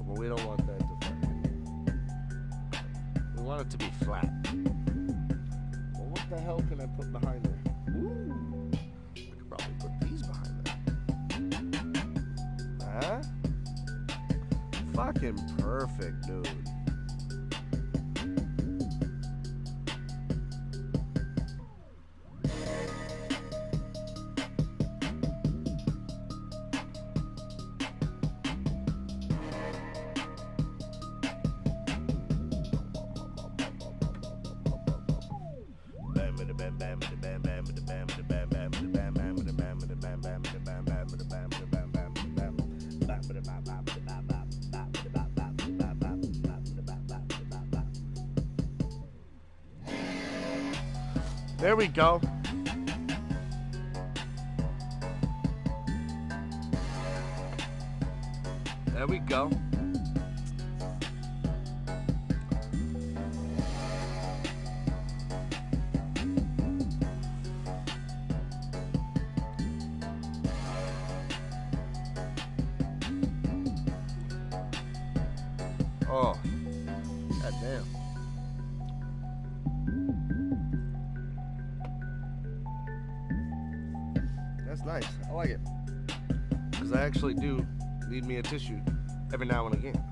But we don't want that to fucking... We want it to be flat. Well, what the hell can I put behind there? Ooh. I could probably put these behind there. Huh? Fucking perfect, dude. There we go. There we go. Oh, god damn. That's nice. I like it. Because I actually do need me a tissue every now and again.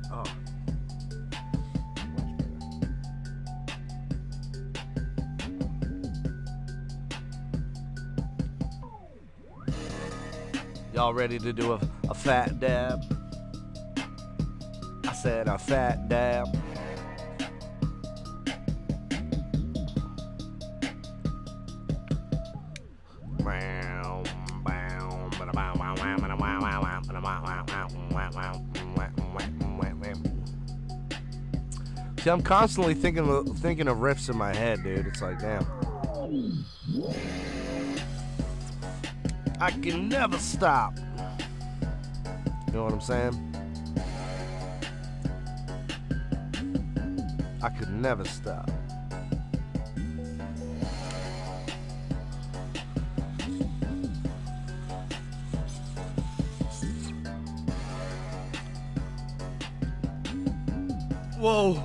Oh. Much better. Y'all ready to do a fat dab? I said a fat dab. See, I'm constantly thinking of riffs in my head, dude. It's like, damn. I can never stop. You know what I'm saying? I could never stop. Whoa.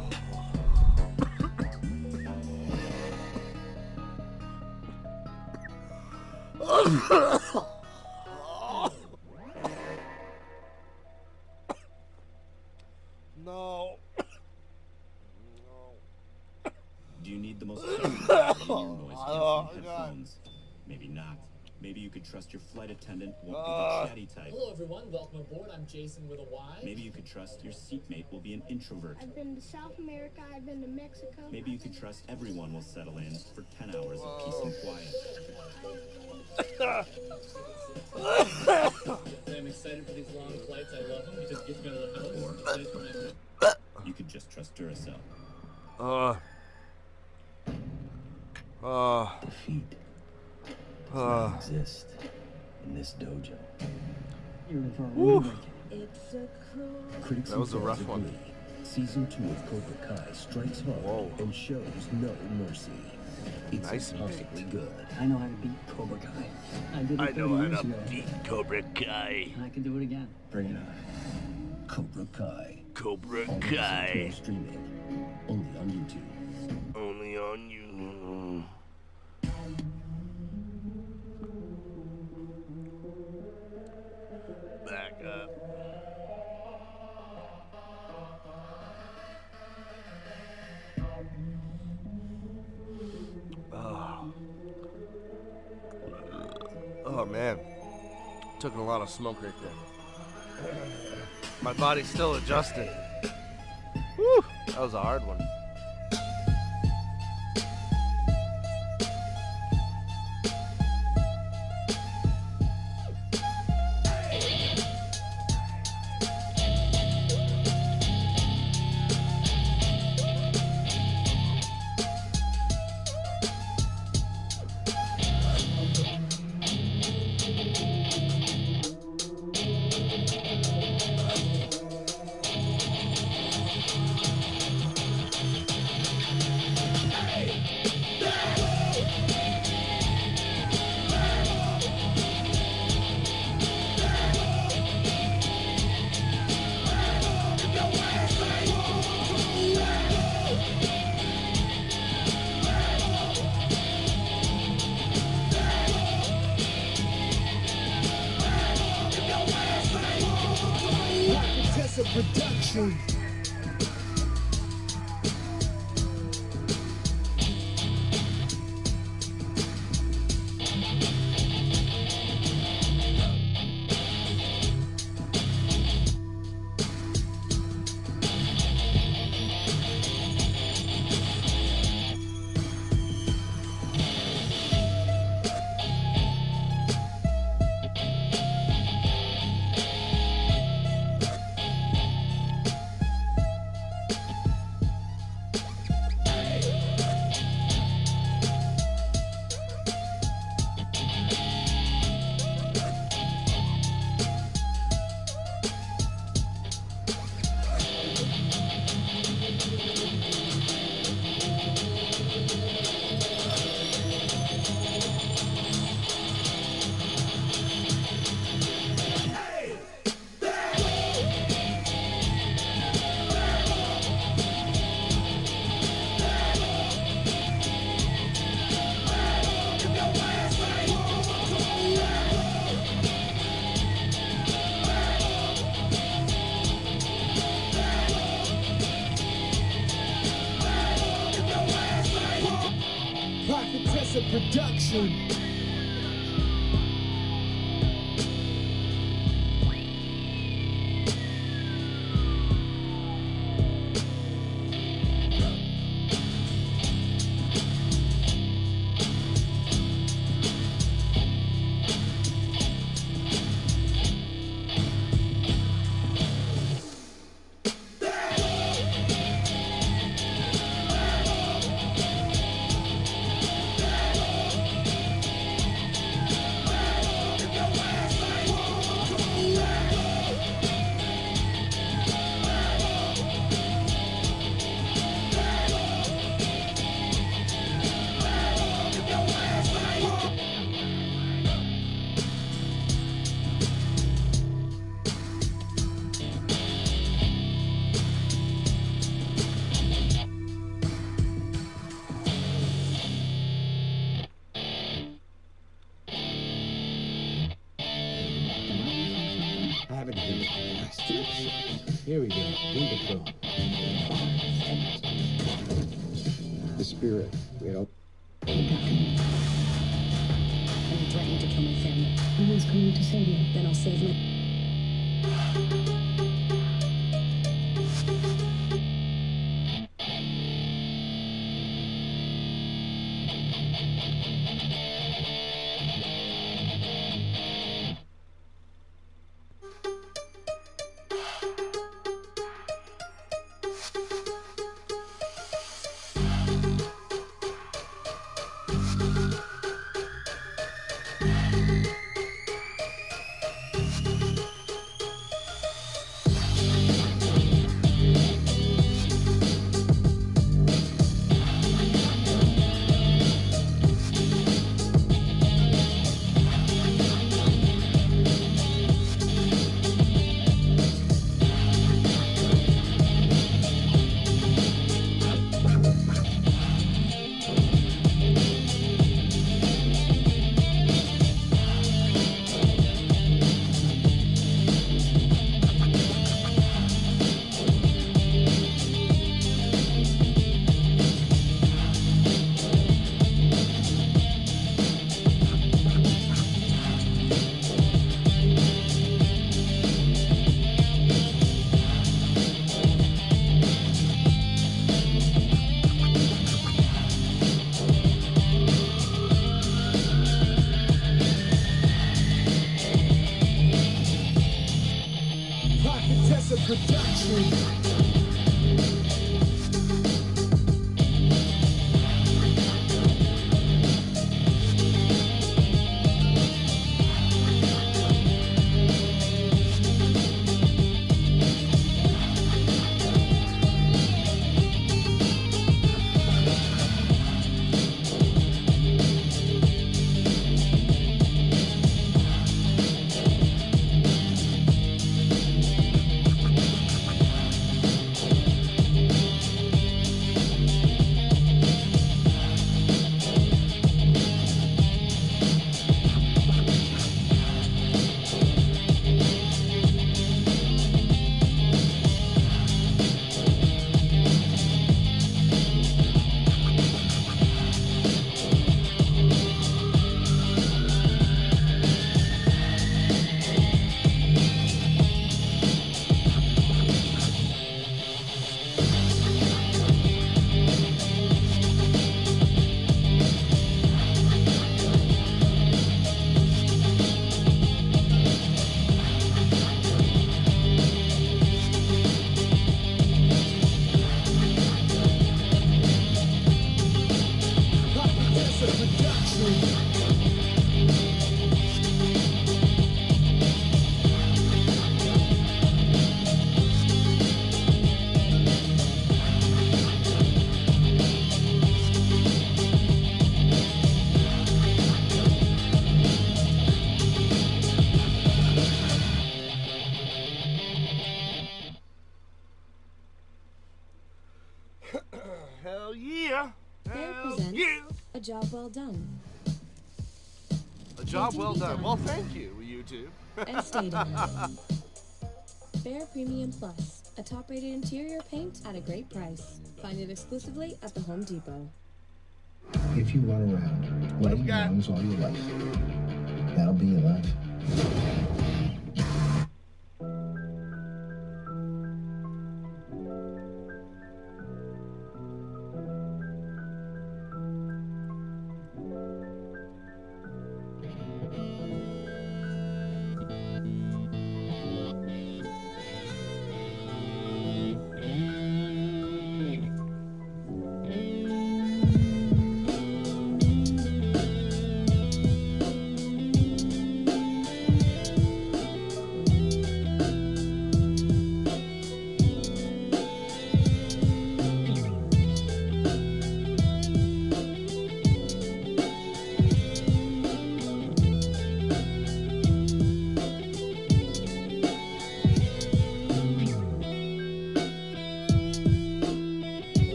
No. Do you need the most noise Oh, canceling God. headphones? Maybe not. Maybe you could trust your flight attendant won't be the chatty type. Hello everyone, welcome aboard. I'm Jason with a Y. Maybe you could trust your seatmate will be an introvert. I've been to South America, I've been to Mexico. Maybe you could trust everyone will settle in for 10 hours of peace and quiet. I'm excited for these long flights. I love them. You just get to go to the house. Place where You could just trust Duracell. Defeat does not exist in this dojo. You're in for a rude awakening. Critics That was a rough one. agree. Season 2 of Cobra Kai strikes hard and shows no mercy. It's Nice and impossibly good. I know how to beat Cobra Kai. I did it 30 years ago. beat Cobra Kai. I can do it again. Bring it on. Cobra Kai. Cobra All Kai. streaming. Only on YouTube. Only on you. Back up. Oh man, took a lot of smoke right there. My body's still adjusting. Woo, that was a hard one. Production. Prophetessa Production. Here we go. Wonderful. The spirit will. Are you threatening to kill my family. Who's coming to save you? Then I'll save my... Hell yeah! Bear Hell presents yeah! A Job Well Done. A job well done. Well, thank you, YouTube. And stayed in Bear Premium Plus, a top-rated interior paint at a great price. Find it exclusively at the Home Depot. If you run around writing wrongs all your life, that'll be your life.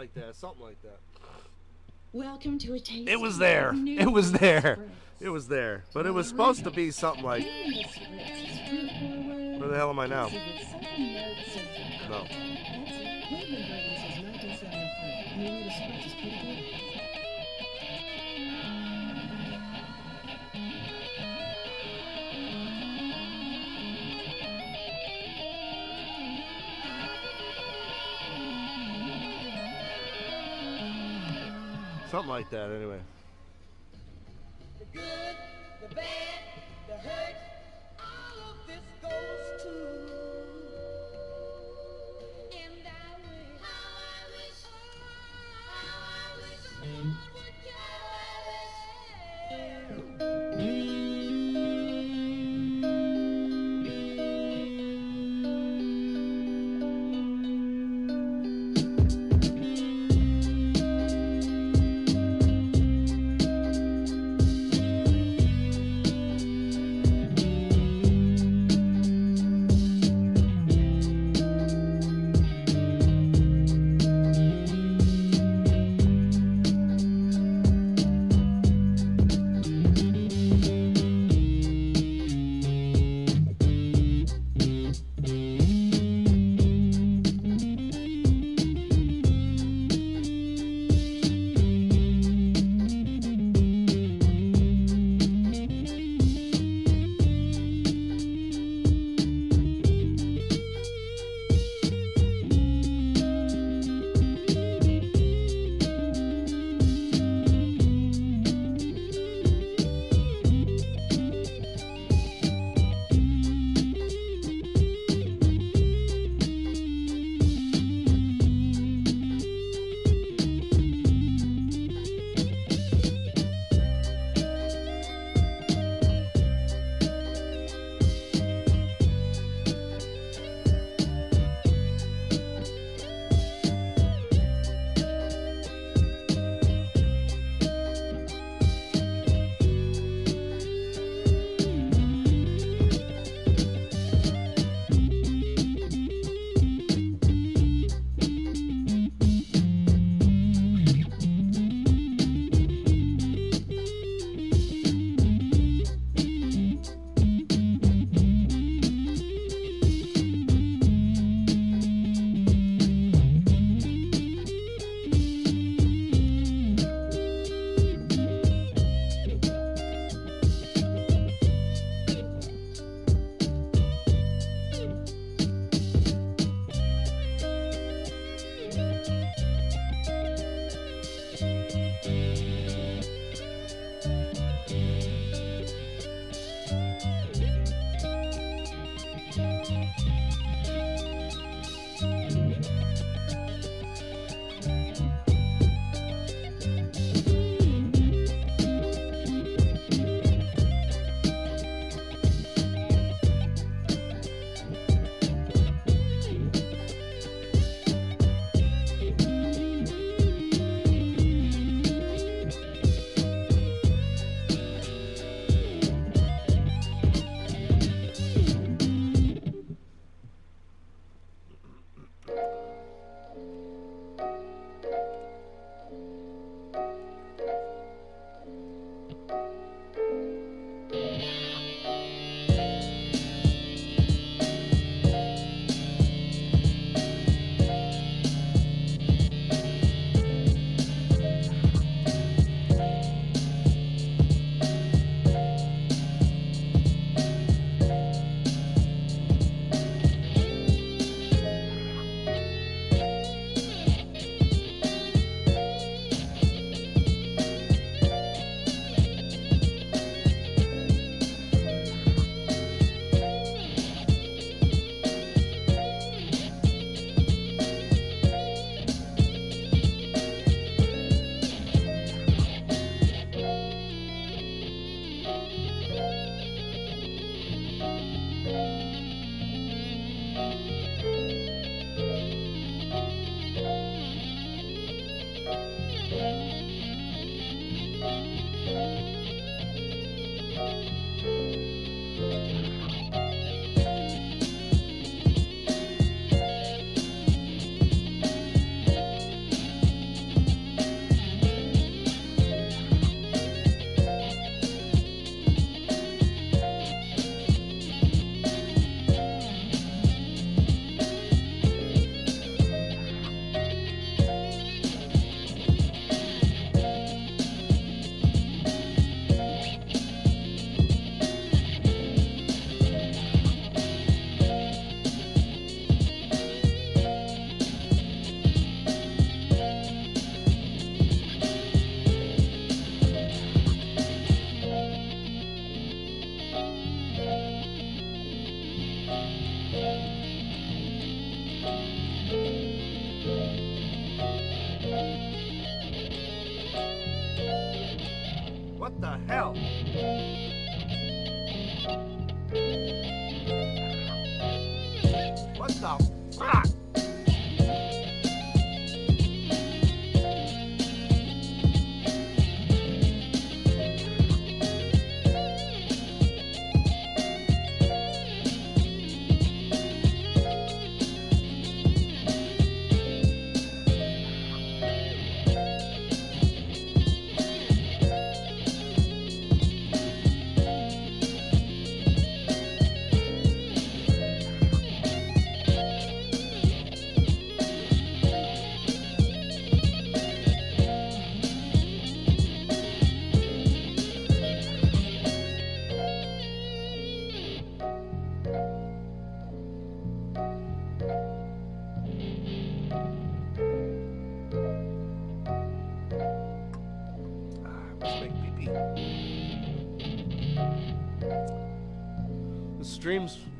like that. Something like that. Welcome to a taste. It was there. It was there. It was there. But it was supposed to be something like. Where the hell am I now? No. Something like that, anyway. The good, the bad, the hurt, all of this goes to. And I wish, how I wish, someone would What the hell? What the fuck?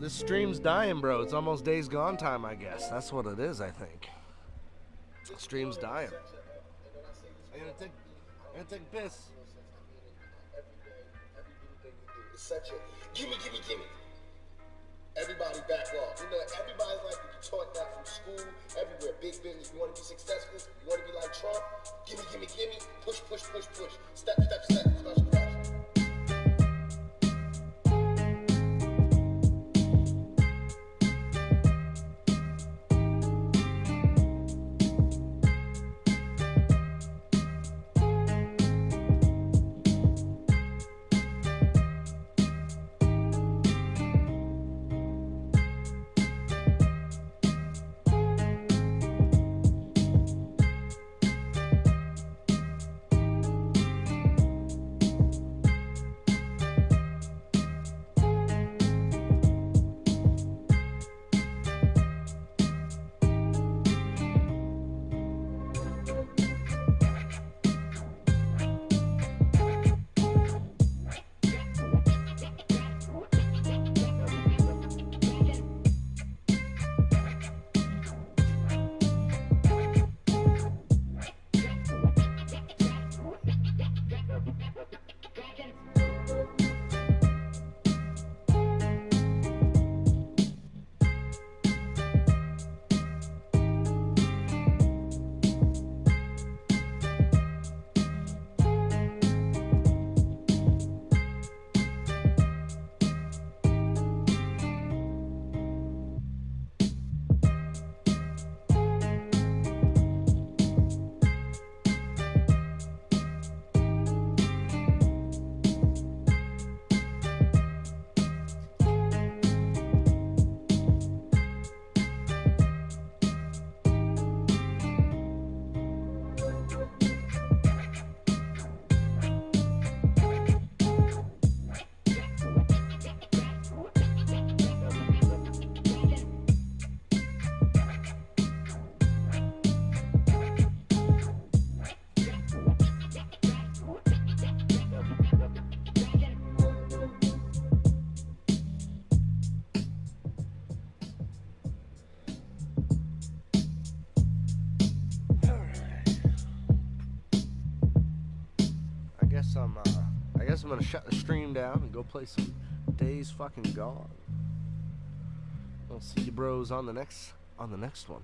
This stream's dying, bro. It's almost Days Gone time, I guess. That's what it is, I think. The stream's dying. I'm gonna take a piss. It's such a gimme. Everybody back off. You know, everybody's like to be taught that from school, everywhere. Big business. You want to be successful? You want to be like Trump? Gimme. Push. Step. Crush. I guess I'm gonna shut the stream down and go play some Days fucking Gone. I'll see you bros on the next one.